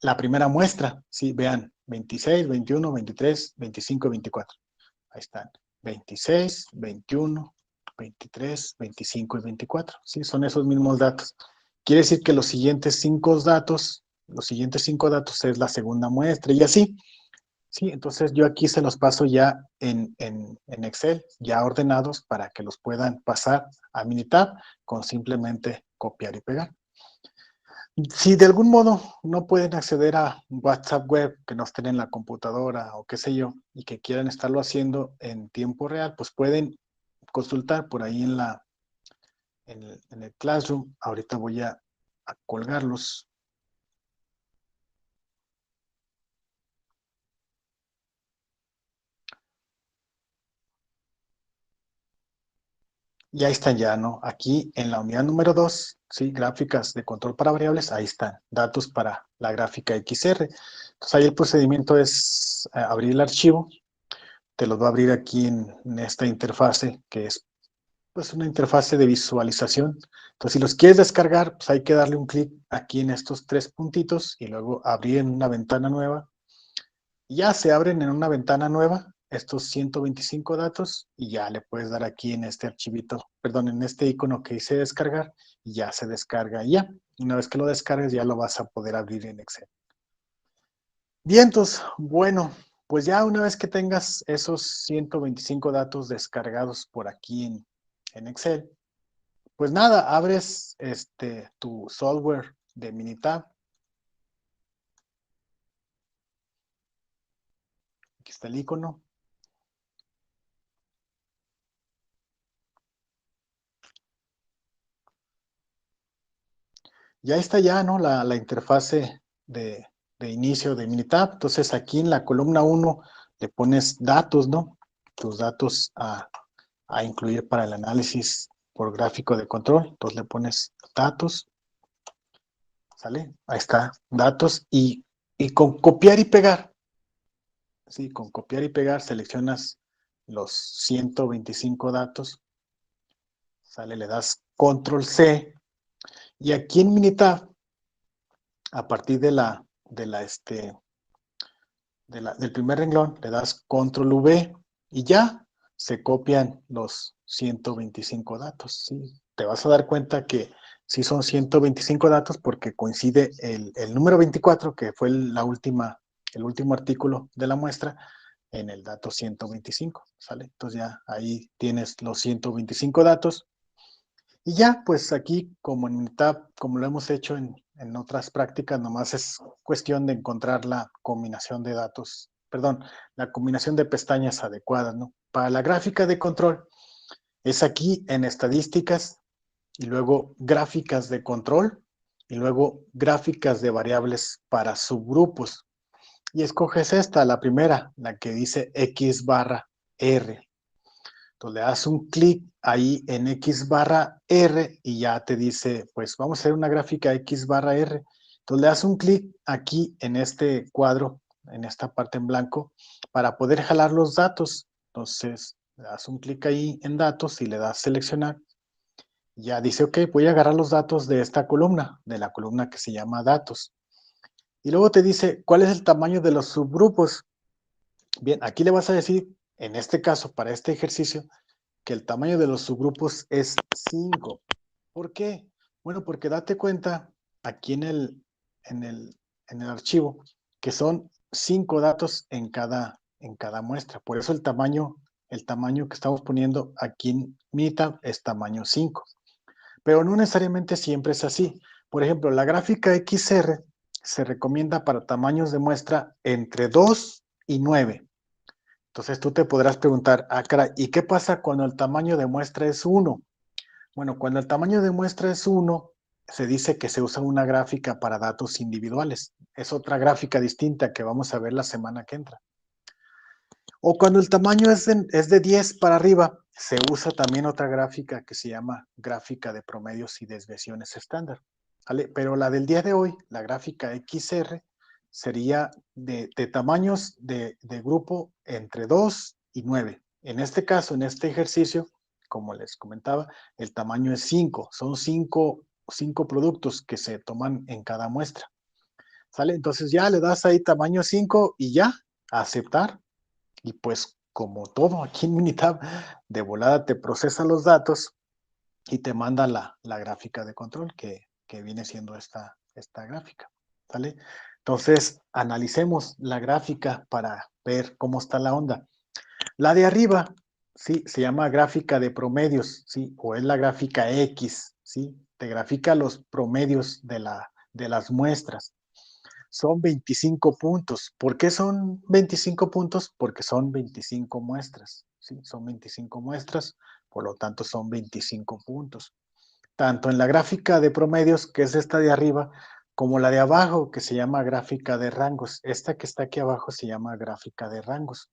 la primera muestra. Sí, vean, 26, 21, 23, 25 y 24. Ahí están. 26, 21, 23, 25 y 24. Sí, son esos mismos datos. Quiere decir que los siguientes cinco datos es la segunda muestra y así. Sí, entonces yo aquí se los paso ya en Excel, ya ordenados para que los puedan pasar a Minitab con simplemente copiar y pegar. Si de algún modo no pueden acceder a WhatsApp web, que no estén en la computadora o qué sé yo, y que quieran estarlo haciendo en tiempo real, pues pueden consultar por ahí en el Classroom. Ahorita voy a colgarlos. Y ahí están ya, ¿no? Aquí en la unidad número 2, ¿sí? Gráficas de control para variables, ahí están, datos para la gráfica XR. Entonces ahí el procedimiento es abrir el archivo, te lo va a abrir aquí en esta interfase, que es pues una interfase de visualización. Entonces si los quieres descargar, pues hay que darle un clic aquí en estos tres puntitos y luego abrir en una ventana nueva. Ya se abren en una ventana nueva estos 125 datos y ya le puedes dar aquí en este archivito, perdón, en este icono que dice descargar y ya se descarga y ya. Una vez que lo descargues ya lo vas a poder abrir en Excel. Bien, entonces, bueno, pues ya una vez que tengas esos 125 datos descargados por aquí en Excel, pues nada, abres tu software de Minitab está el icono. Ya está ya, ¿no? La interfase de inicio de Minitab. Entonces aquí en la columna 1 le pones datos, ¿no? Tus datos a incluir para el análisis por gráfico de control. Entonces le pones datos, ¿sale? Ahí está, datos y con copiar y pegar. Sí, con copiar y pegar seleccionas los 125 datos, ¿sale? Le das control C y aquí en Minitab, a partir del primer renglón, le das control V y ya se copian los 125 datos, ¿sí? Te vas a dar cuenta que sí son 125 datos porque coincide el número 24, que fue el último artículo de la muestra, en el dato 125, ¿sale? Entonces ya ahí tienes los 125 datos. Y ya, pues aquí, como en Tab, como lo hemos hecho en otras prácticas, nomás es cuestión de encontrar la combinación de datos, perdón, la combinación de pestañas adecuadas, ¿no? Para la gráfica de control, es aquí en estadísticas, y luego gráficas de control, y luego gráficas de variables para subgrupos. Y escoges esta, la primera, la que dice X barra R. Entonces le das un clic ahí en X barra R y ya te dice, pues vamos a hacer una gráfica X barra R. Entonces le das un clic aquí en este cuadro, en esta parte en blanco, para poder jalar los datos. Entonces le das un clic ahí en datos y le das seleccionar. Ya dice, ok, voy a agarrar los datos de esta columna, de la columna que se llama datos. Y luego te dice, ¿cuál es el tamaño de los subgrupos? Bien, aquí le vas a decir, en este caso, para este ejercicio, que el tamaño de los subgrupos es 5. ¿Por qué? Bueno, porque date cuenta aquí en el, en el archivo que son 5 datos en cada muestra. Por eso el tamaño que estamos poniendo aquí en Minitab es tamaño 5. Pero no necesariamente siempre es así. Por ejemplo, la gráfica XR se recomienda para tamaños de muestra entre 2 y 9. Entonces tú te podrás preguntar, caray, ¿y qué pasa cuando el tamaño de muestra es 1? Bueno, cuando el tamaño de muestra es 1, se dice que se usa una gráfica para datos individuales. Es otra gráfica distinta que vamos a ver la semana que entra. O cuando el tamaño es de 10 para arriba, se usa también otra gráfica que se llama gráfica de promedios y desviaciones estándar. ¿Vale? Pero la del día de hoy, la gráfica XR, sería de tamaños de grupo entre 2 y 9. En este caso, en este ejercicio, como les comentaba, el tamaño es 5. Son 5 productos que se toman en cada muestra. ¿Sale? Entonces ya le das ahí tamaño 5 y ya, a aceptar. Y pues como todo aquí en Minitab, de volada te procesa los datos y te manda la gráfica de control que viene siendo esta gráfica, ¿sale? Entonces, analicemos la gráfica para ver cómo está la onda. La de arriba, sí, se llama gráfica de promedios, sí, o es la gráfica X, sí, te grafica los promedios de las muestras. Son 25 puntos. ¿Por qué son 25 puntos? Porque son 25 muestras, sí, son 25 muestras, por lo tanto son 25 puntos. Tanto en la gráfica de promedios, que es esta de arriba, como la de abajo, que se llama gráfica de rangos. Esta que está aquí abajo se llama gráfica de rangos.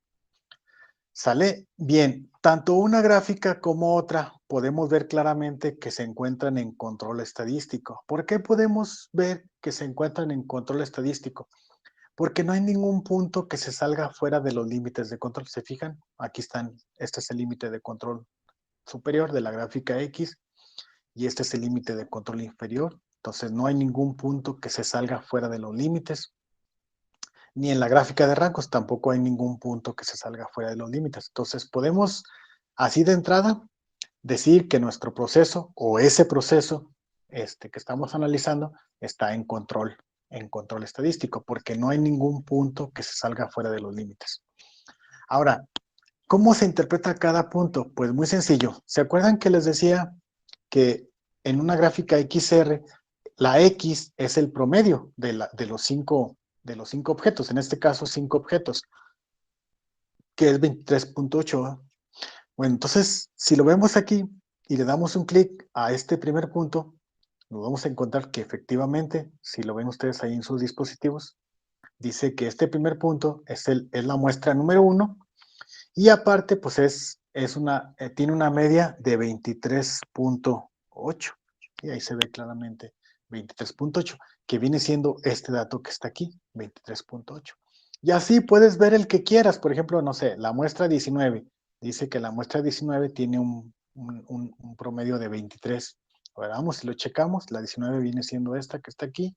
¿Sale? Bien, tanto una gráfica como otra podemos ver claramente que se encuentran en control estadístico. ¿Por qué podemos ver que se encuentran en control estadístico? Porque no hay ningún punto que se salga fuera de los límites de control. ¿Se fijan? Aquí están, este es el límite de control superior de la gráfica X y este es el límite de control inferior. Entonces no hay ningún punto que se salga fuera de los límites. Ni en la gráfica de rangos tampoco hay ningún punto que se salga fuera de los límites. Entonces podemos, así de entrada, decir que nuestro proceso o ese proceso que estamos analizando está en control estadístico, porque no hay ningún punto que se salga fuera de los límites. Ahora, ¿cómo se interpreta cada punto? Pues muy sencillo. ¿Se acuerdan que les decía que en una gráfica XR, la X es el promedio de los cinco objetos, en este caso 5 objetos. que es 23.8. ¿Va? Bueno, entonces, si lo vemos aquí y le damos un clic a este primer punto, nos vamos a encontrar que efectivamente, si lo ven ustedes ahí en sus dispositivos, dice que este primer punto es la muestra número 1 y aparte, pues tiene una media de 23.8. Y ahí se ve claramente 23.8, que viene siendo este dato que está aquí, 23.8. Y así puedes ver el que quieras. Por ejemplo, no sé, la muestra 19. Dice que la muestra 19 tiene un promedio de 23. Ahora vamos, si lo checamos, la 19 viene siendo esta que está aquí.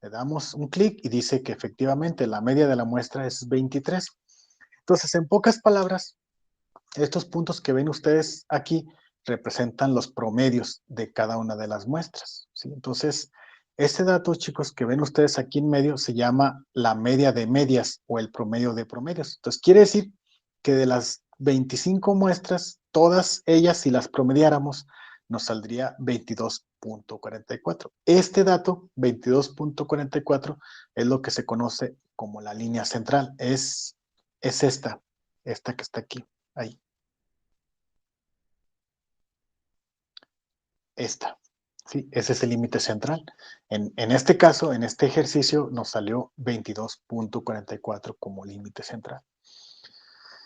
Le damos un clic y dice que efectivamente la media de la muestra es 23. Entonces, en pocas palabras, estos puntos que ven ustedes aquí representan los promedios de cada una de las muestras, ¿sí? Entonces, este dato, chicos, que ven ustedes aquí en medio se llama la media de medias o el promedio de promedios. Entonces, quiere decir que de las 25 muestras, todas ellas, si las promediáramos, nos saldría 22.44. Este dato, 22.44, es lo que se conoce como la línea central. Es esta que está aquí, ahí. Esta. Sí, ese es el límite central. En este caso, en este ejercicio, nos salió 22.44 como límite central.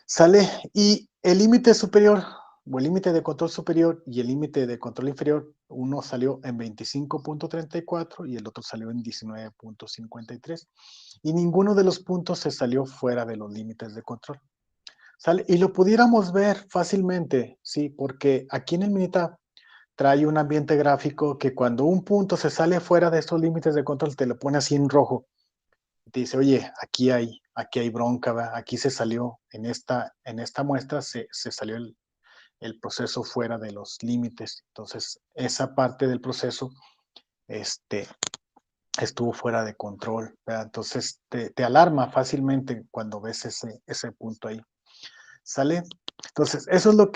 Sale, y el límite superior, o el límite de control superior y el límite de control inferior, uno salió en 25.34 y el otro salió en 19.53. Y ninguno de los puntos se salió fuera de los límites de control. ¿Sale? Y lo pudiéramos ver fácilmente, sí, porque aquí en el Minitab trae un ambiente gráfico que cuando un punto se sale fuera de estos límites de control, te lo pone así en rojo. Te dice, oye, aquí hay bronca, ¿verdad? Aquí se salió, en esta muestra se salió el proceso fuera de los límites. Entonces, esa parte del proceso estuvo fuera de control, ¿verdad? Entonces, te alarma fácilmente cuando ves ese punto ahí. ¿Sale? Entonces, eso es lo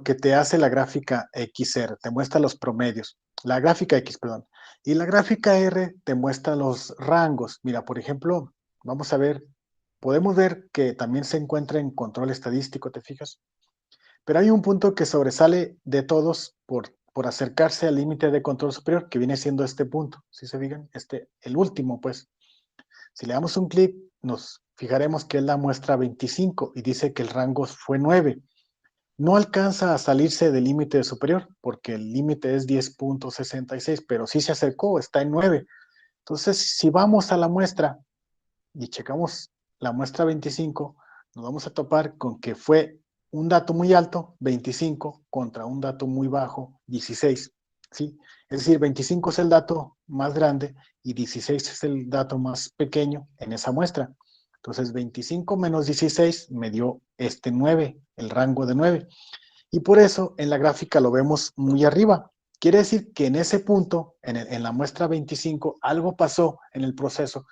que te hace la gráfica XR, te muestra los promedios. La gráfica X, perdón. Y la gráfica R te muestra los rangos. Mira, por ejemplo, vamos a ver, podemos ver que también se encuentra en control estadístico, ¿te fijas? Pero hay un punto que sobresale de todos por acercarse al límite de control superior, que viene siendo este punto. ¿Sí se fijan? El último, pues. Si le damos un clic, nos fijaremos que es la muestra 25 y dice que el rango fue 9. No alcanza a salirse del límite superior porque el límite es 10.66, pero sí se acercó, está en 9. Entonces, si vamos a la muestra y checamos la muestra 25, nos vamos a topar con que fue un dato muy alto, 25, contra un dato muy bajo, 16. ¿Sí? Es decir, 25 es el dato más grande y 16 es el dato más pequeño en esa muestra. Entonces, 25 menos 16 me dio 9, el rango de 9. Y por eso en la gráfica lo vemos muy arriba. Quiere decir que en ese punto, en la muestra 25, algo pasó en el proceso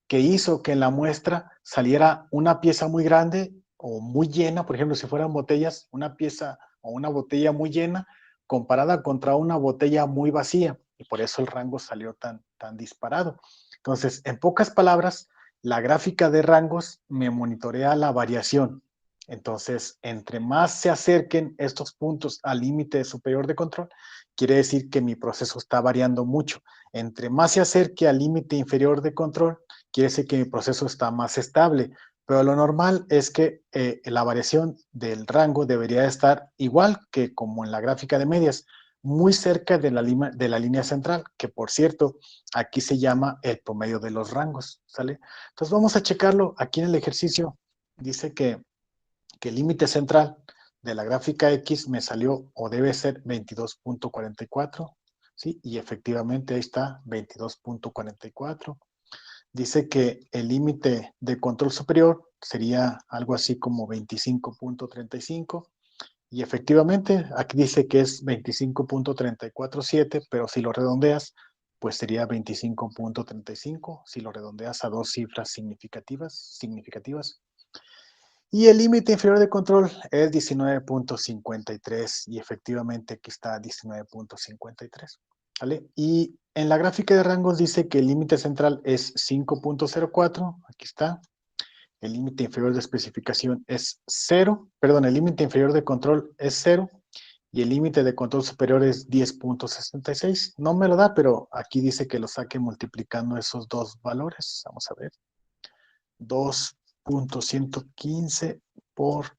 que hizo que en la muestra saliera una pieza muy grande o muy llena, por ejemplo, si fueran botellas, una pieza o una botella muy llena comparada contra una botella muy vacía, y por eso el rango salió tan disparado. Entonces, en pocas palabras, la gráfica de rangos me monitorea la variación. Entonces, entre más se acerquen estos puntos al límite superior de control, quiere decir que mi proceso está variando mucho. Entre más se acerque al límite inferior de control, quiere decir que mi proceso está más estable. Pero lo normal es que la variación del rango debería estar igual que como en la gráfica de medias, muy cerca de la línea central, que por cierto, aquí se llama el promedio de los rangos, ¿sale? Entonces vamos a checarlo aquí en el ejercicio. Dice que el límite central de la gráfica X me salió o debe ser 22.44, ¿sí? Y efectivamente ahí está 22.44. Dice que el límite de control superior sería algo así como 25.35 y efectivamente aquí dice que es 25.347, pero si lo redondeas, pues sería 25.35, si lo redondeas a dos cifras significativas. Y el límite inferior de control es 19.53 y efectivamente aquí está 19.53. ¿Vale? Y en la gráfica de rangos dice que el límite central es 5.04, aquí está, el límite inferior de especificación es 0, perdón, el límite inferior de control es 0 y el límite de control superior es 10.66. No me lo da, pero aquí dice que lo saque multiplicando esos dos valores. Vamos a ver. 2.115 por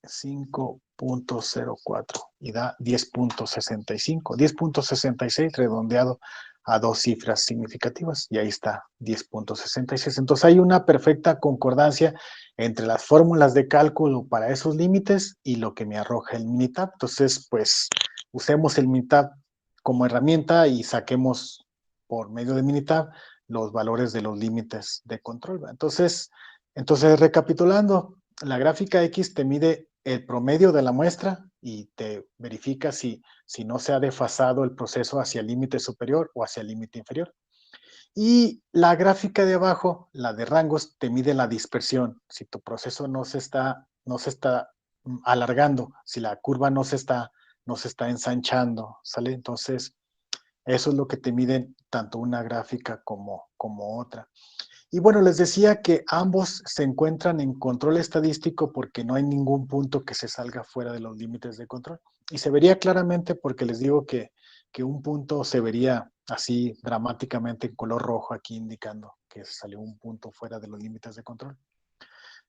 5.04 y da 10.65. 10.66 redondeado a dos cifras significativas y ahí está 10.66. Entonces hay una perfecta concordancia entre las fórmulas de cálculo para esos límites y lo que me arroja el Minitab. Entonces, pues usemos el Minitab como herramienta y saquemos por medio de Minitab los valores de los límites de control. Entonces recapitulando, la gráfica X te mide el promedio de la muestra y te verifica si no se ha desfasado el proceso hacia el límite superior o hacia el límite inferior. Y la gráfica de abajo, la de rangos, te mide la dispersión. Si tu proceso no se está alargando, si la curva no se está ensanchando, ¿sale? Entonces, eso es lo que te miden tanto una gráfica como otra. Y bueno, les decía que ambos se encuentran en control estadístico porque no hay ningún punto que se salga fuera de los límites de control. Y se vería claramente porque les digo que un punto se vería así dramáticamente en color rojo aquí indicando que salió un punto fuera de los límites de control.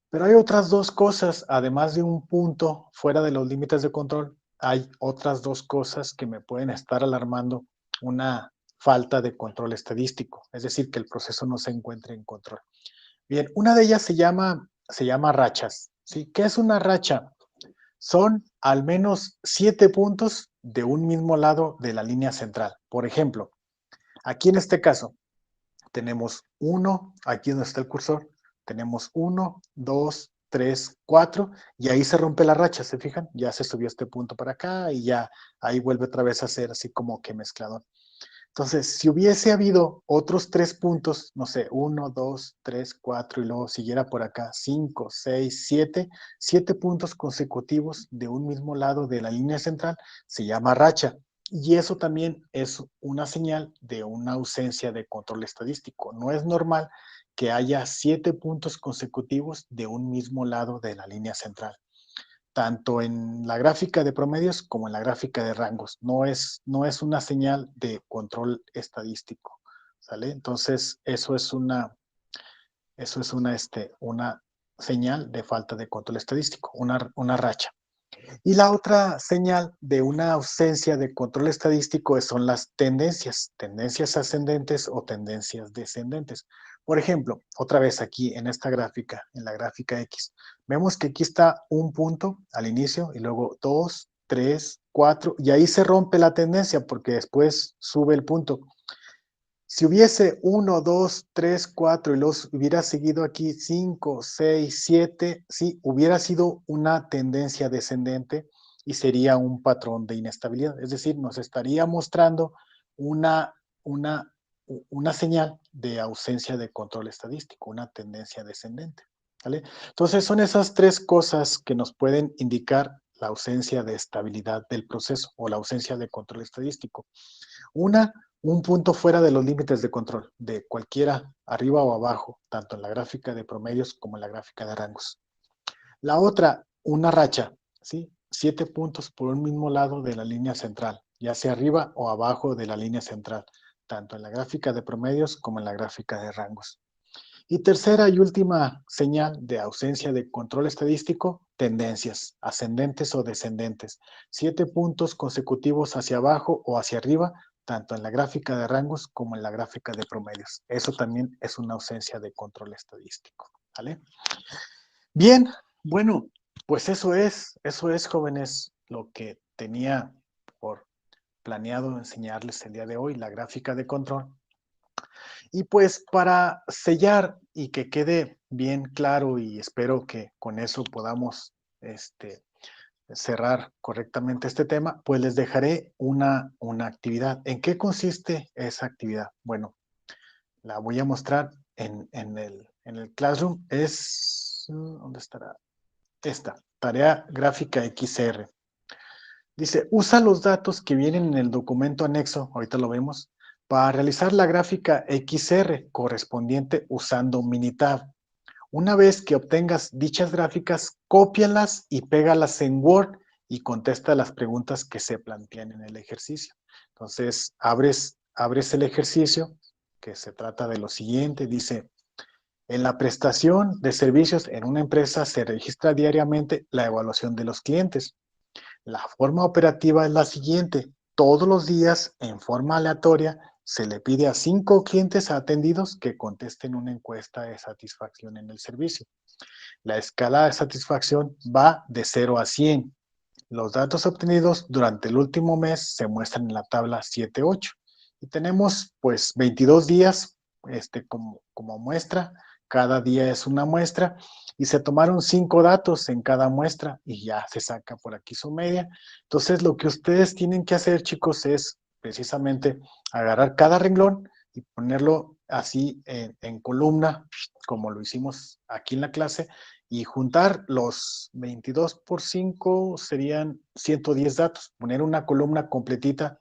Pero hay otras dos cosas, además de un punto fuera de los límites de control, hay otras dos cosas que me pueden estar alarmando una falta de control estadístico, es decir, que el proceso no se encuentre en control. Bien, una de ellas se llama rachas, ¿sí? ¿Qué es una racha? Son al menos 7 puntos de un mismo lado de la línea central. Por ejemplo, aquí en este caso, tenemos 1, aquí donde está el cursor, tenemos 1, 2, 3, 4, y ahí se rompe la racha, ¿se fijan? Ya se subió este punto para acá y ya ahí vuelve otra vez a ser así como que mezclador. Entonces, si hubiese habido otros 3 puntos, no sé, 1, 2, 3, 4, y luego siguiera por acá 5, 6, 7, 7 puntos consecutivos de un mismo lado de la línea central, se llama racha. Y eso también es una señal de una ausencia de control estadístico. No es normal que haya 7 puntos consecutivos de un mismo lado de la línea central, tanto en la gráfica de promedios como en la gráfica de rangos. No es una señal de control estadístico, ¿sale? Entonces, eso es una señal de falta de control estadístico, una racha. Y la otra señal de una ausencia de control estadístico son las tendencias ascendentes o tendencias descendentes. Por ejemplo, otra vez aquí en esta gráfica, en la gráfica X, vemos que aquí está un punto al inicio y luego 2, 3, 4, y ahí se rompe la tendencia porque después sube el punto. Si hubiese 1, 2, 3, 4 y los hubiera seguido aquí 5, 6, 7, sí, hubiera sido una tendencia descendente y sería un patrón de inestabilidad. Es decir, nos estaría mostrando una, una, una señal de ausencia de control estadístico, una tendencia descendente. ¿Vale? Entonces, son esas tres cosas que nos pueden indicar la ausencia de estabilidad del proceso o la ausencia de control estadístico. Un punto fuera de los límites de control, de cualquiera arriba o abajo, tanto en la gráfica de promedios como en la gráfica de rangos. La otra, una racha, ¿sí? 7 puntos por un mismo lado de la línea central, ya sea arriba o abajo de la línea central, tanto en la gráfica de promedios como en la gráfica de rangos. Y tercera y última señal de ausencia de control estadístico, tendencias, ascendentes o descendentes. 7 puntos consecutivos hacia abajo o hacia arriba, tanto en la gráfica de rangos como en la gráfica de promedios. Eso también es una ausencia de control estadístico. ¿Vale? Bien, bueno, pues eso es, jóvenes, lo que tenía por planeado enseñarles el día de hoy, la gráfica de control. Y pues para sellar y que quede bien claro, y espero que con eso podamos cerrar correctamente este tema, pues les dejaré una actividad. ¿En qué consiste esa actividad? Bueno, la voy a mostrar en el Classroom. ¿Dónde estará? Esta, tarea gráfica XR. Dice, usa los datos que vienen en el documento anexo, ahorita lo vemos, para realizar la gráfica XR correspondiente usando Minitab. Una vez que obtengas dichas gráficas, cópialas y pégalas en Word y contesta las preguntas que se plantean en el ejercicio. Entonces, abres el ejercicio, que se trata de lo siguiente, dice: en la prestación de servicios en una empresa se registra diariamente la evaluación de los clientes. La forma operativa es la siguiente: todos los días, en forma aleatoria, se le pide a 5 clientes atendidos que contesten una encuesta de satisfacción en el servicio. La escala de satisfacción va de 0 a 100. Los datos obtenidos durante el último mes se muestran en la tabla 7-8. Y tenemos pues 22 días como muestra. Cada día es una muestra y se tomaron 5 datos en cada muestra y ya se saca por aquí su media. Entonces lo que ustedes tienen que hacer, chicos, es precisamente agarrar cada renglón y ponerlo así en columna, como lo hicimos aquí en la clase, y juntar los 22 por 5 serían 110 datos, poner una columna completita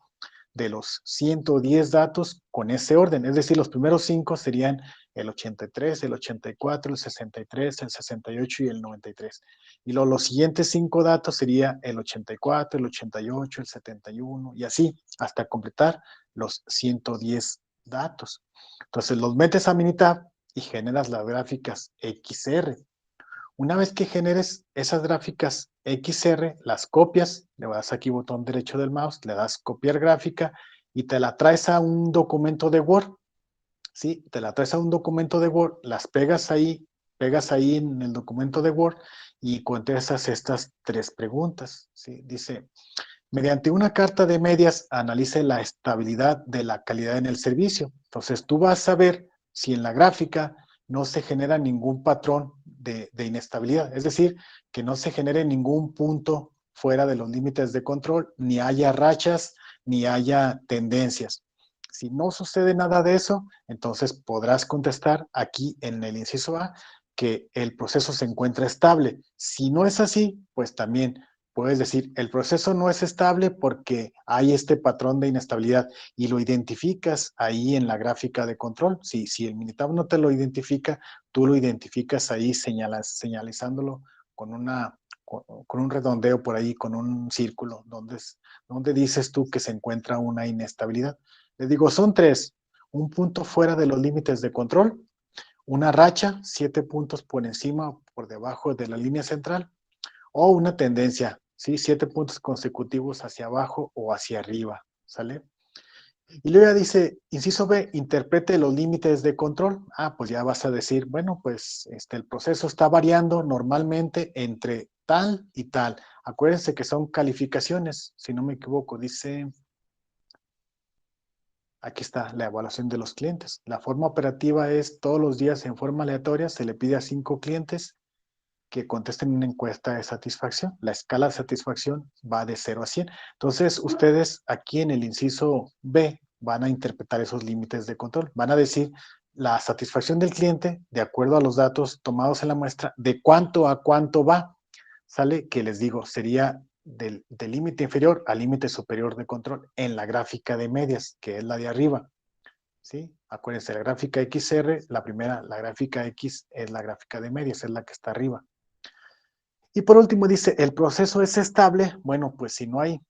de los 110 datos con ese orden, es decir, los primeros 5 serían el 83, el 84, el 63, el 68 y el 93. Y luego los siguientes 5 datos sería el 84, el 88, el 71 y así hasta completar los 110 datos. Entonces los metes a Minitab y generas las gráficas XR. Una vez que generes esas gráficas XR, las copias, le das aquí botón derecho del mouse, le das copiar gráfica y te la traes a un documento de Word. ¿Sí? Te la traes a un documento de Word, las pegas ahí en el documento de Word y contestas estas 3 preguntas. ¿Sí? Dice: mediante una carta de medias, analice la estabilidad de la calidad en el servicio. Entonces, tú vas a ver si en la gráfica no se genera ningún patrón de inestabilidad, es decir, que no se genere ningún punto fuera de los límites de control, ni haya rachas, ni haya tendencias. Si no sucede nada de eso, entonces podrás contestar aquí en el inciso A que el proceso se encuentra estable. Si no es así, pues también puedes decir: el proceso no es estable porque hay este patrón de inestabilidad y lo identificas ahí en la gráfica de control. Si el Minitab no te lo identifica, tú lo identificas ahí señalizándolo con, con un redondeo por ahí, con un círculo, donde dices tú que se encuentra una inestabilidad. Les digo, son 3: un punto fuera de los límites de control, una racha, 7 puntos por encima o por debajo de la línea central, o una tendencia, ¿sí? 7 puntos consecutivos hacia abajo o hacia arriba, ¿sale? Y luego ya dice, inciso B, interprete los límites de control. Pues ya vas a decir, bueno, pues el proceso está variando normalmente entre tal y tal. Acuérdense que son calificaciones, si no me equivoco, dice, aquí está la evaluación de los clientes. La forma operativa es todos los días en forma aleatoria, se le pide a 5 clientes que contesten una encuesta de satisfacción. La escala de satisfacción va de 0 a 100. Entonces, ustedes aquí en el inciso B van a interpretar esos límites de control. Van a decir la satisfacción del cliente de acuerdo a los datos tomados en la muestra, de cuánto a cuánto va. Sale que les digo, sería del límite inferior al límite superior de control en la gráfica de medias, que es la de arriba. ¿Sí? Acuérdense, la gráfica XR, la primera, la gráfica X es la gráfica de medias, es la que está arriba. Y por último dice, el proceso es estable. Bueno, pues si no hay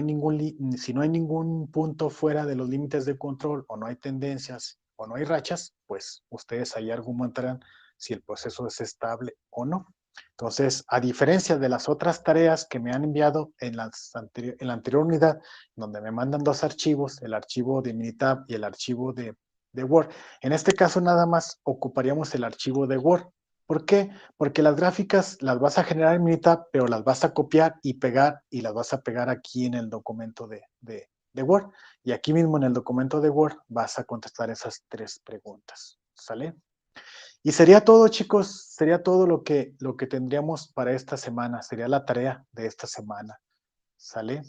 ningún punto fuera de los límites de control, o no hay tendencias, o no hay rachas, pues ustedes ahí argumentarán si el proceso es estable o no. Entonces, a diferencia de las otras tareas que me han enviado en la anterior unidad, donde me mandan 2 archivos, el archivo de Minitab y el archivo de Word, en este caso nada más ocuparíamos el archivo de Word. ¿Por qué? Porque las gráficas las vas a generar en Minitab, pero las vas a copiar y pegar, y las vas a pegar aquí en el documento de Word. Y aquí mismo en el documento de Word vas a contestar esas 3 preguntas. ¿Sale? Y sería todo, chicos, sería todo lo que tendríamos para esta semana, sería la tarea de esta semana. ¿Sale?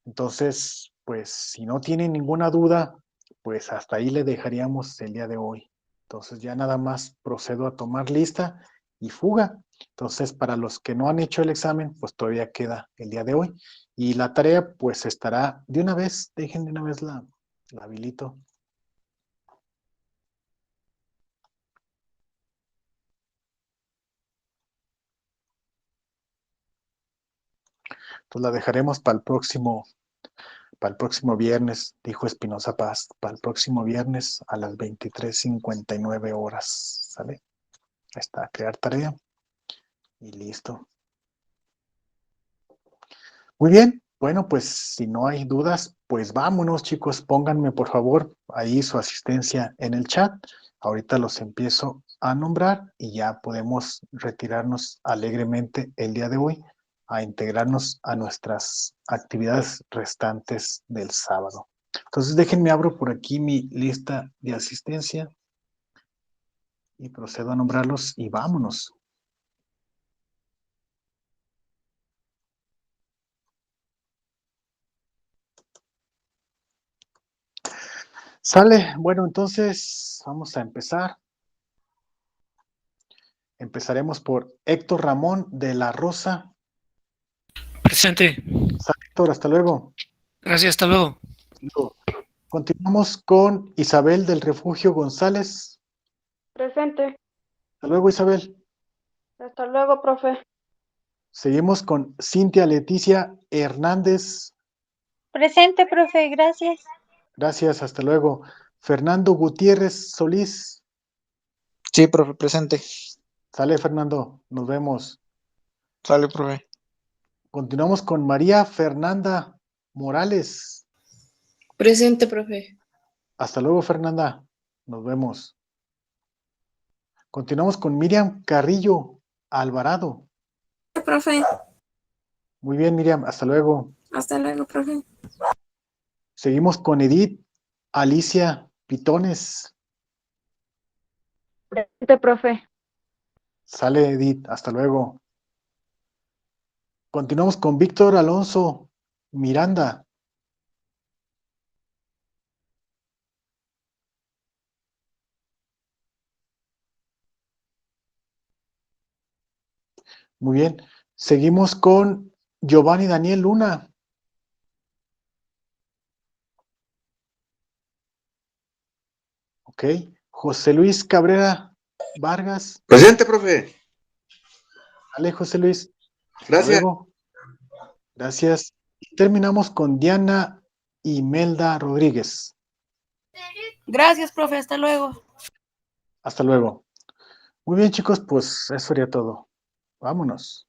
Entonces, pues si no tienen ninguna duda, pues hasta ahí le dejaríamos el día de hoy. Entonces ya nada más procedo a tomar lista y fuga. Entonces, para los que no han hecho el examen, pues todavía queda el día de hoy. Y la tarea, pues estará de una vez, dejen de una vez la habilito. Entonces la dejaremos para el próximo viernes, dijo Espinosa Paz, para el próximo viernes a las 23:59 horas. ¿Sale? Ahí está, crear tarea. Y listo. Muy bien. Bueno, pues si no hay dudas, pues vámonos, chicos. Pónganme, por favor, ahí su asistencia en el chat. Ahorita los empiezo a nombrar y ya podemos retirarnos alegremente el día de hoy a integrarnos a nuestras actividades restantes del sábado. Entonces, déjenme abro por aquí mi lista de asistencia y procedo a nombrarlos y vámonos. Sale, bueno, entonces vamos a empezar. Empezaremos por Héctor Ramón de la Rosa. Presente. Sale, Héctor, hasta luego. Gracias, hasta luego. Continuamos con Isabel del Refugio González. Presente. Hasta luego, Isabel. Hasta luego, profe. Seguimos con Cintia Leticia Hernández. Presente, profe, gracias. Gracias, hasta luego. Fernando Gutiérrez Solís. Sí, profe, presente. Sale, Fernando, nos vemos. Sale, profe. Continuamos con María Fernanda Morales. Presente, profe. Hasta luego, Fernanda. Nos vemos. Continuamos con Miriam Carrillo Alvarado. Profe. Muy bien, Miriam. Hasta luego. Hasta luego, profe. Seguimos con Edith Alicia Pitones. Presente, profe. Sale, Edith. Hasta luego. Continuamos con Víctor Alonso Miranda. Muy bien. Seguimos con Giovanni Daniel Luna. Ok. José Luis Cabrera Vargas. Presente, profe. Dale, José Luis. Hasta Gracias. luego. Gracias. Y terminamos con Diana Imelda Rodríguez. Gracias, profe. Hasta luego. Hasta luego. Muy bien, chicos, pues eso sería todo. Vámonos.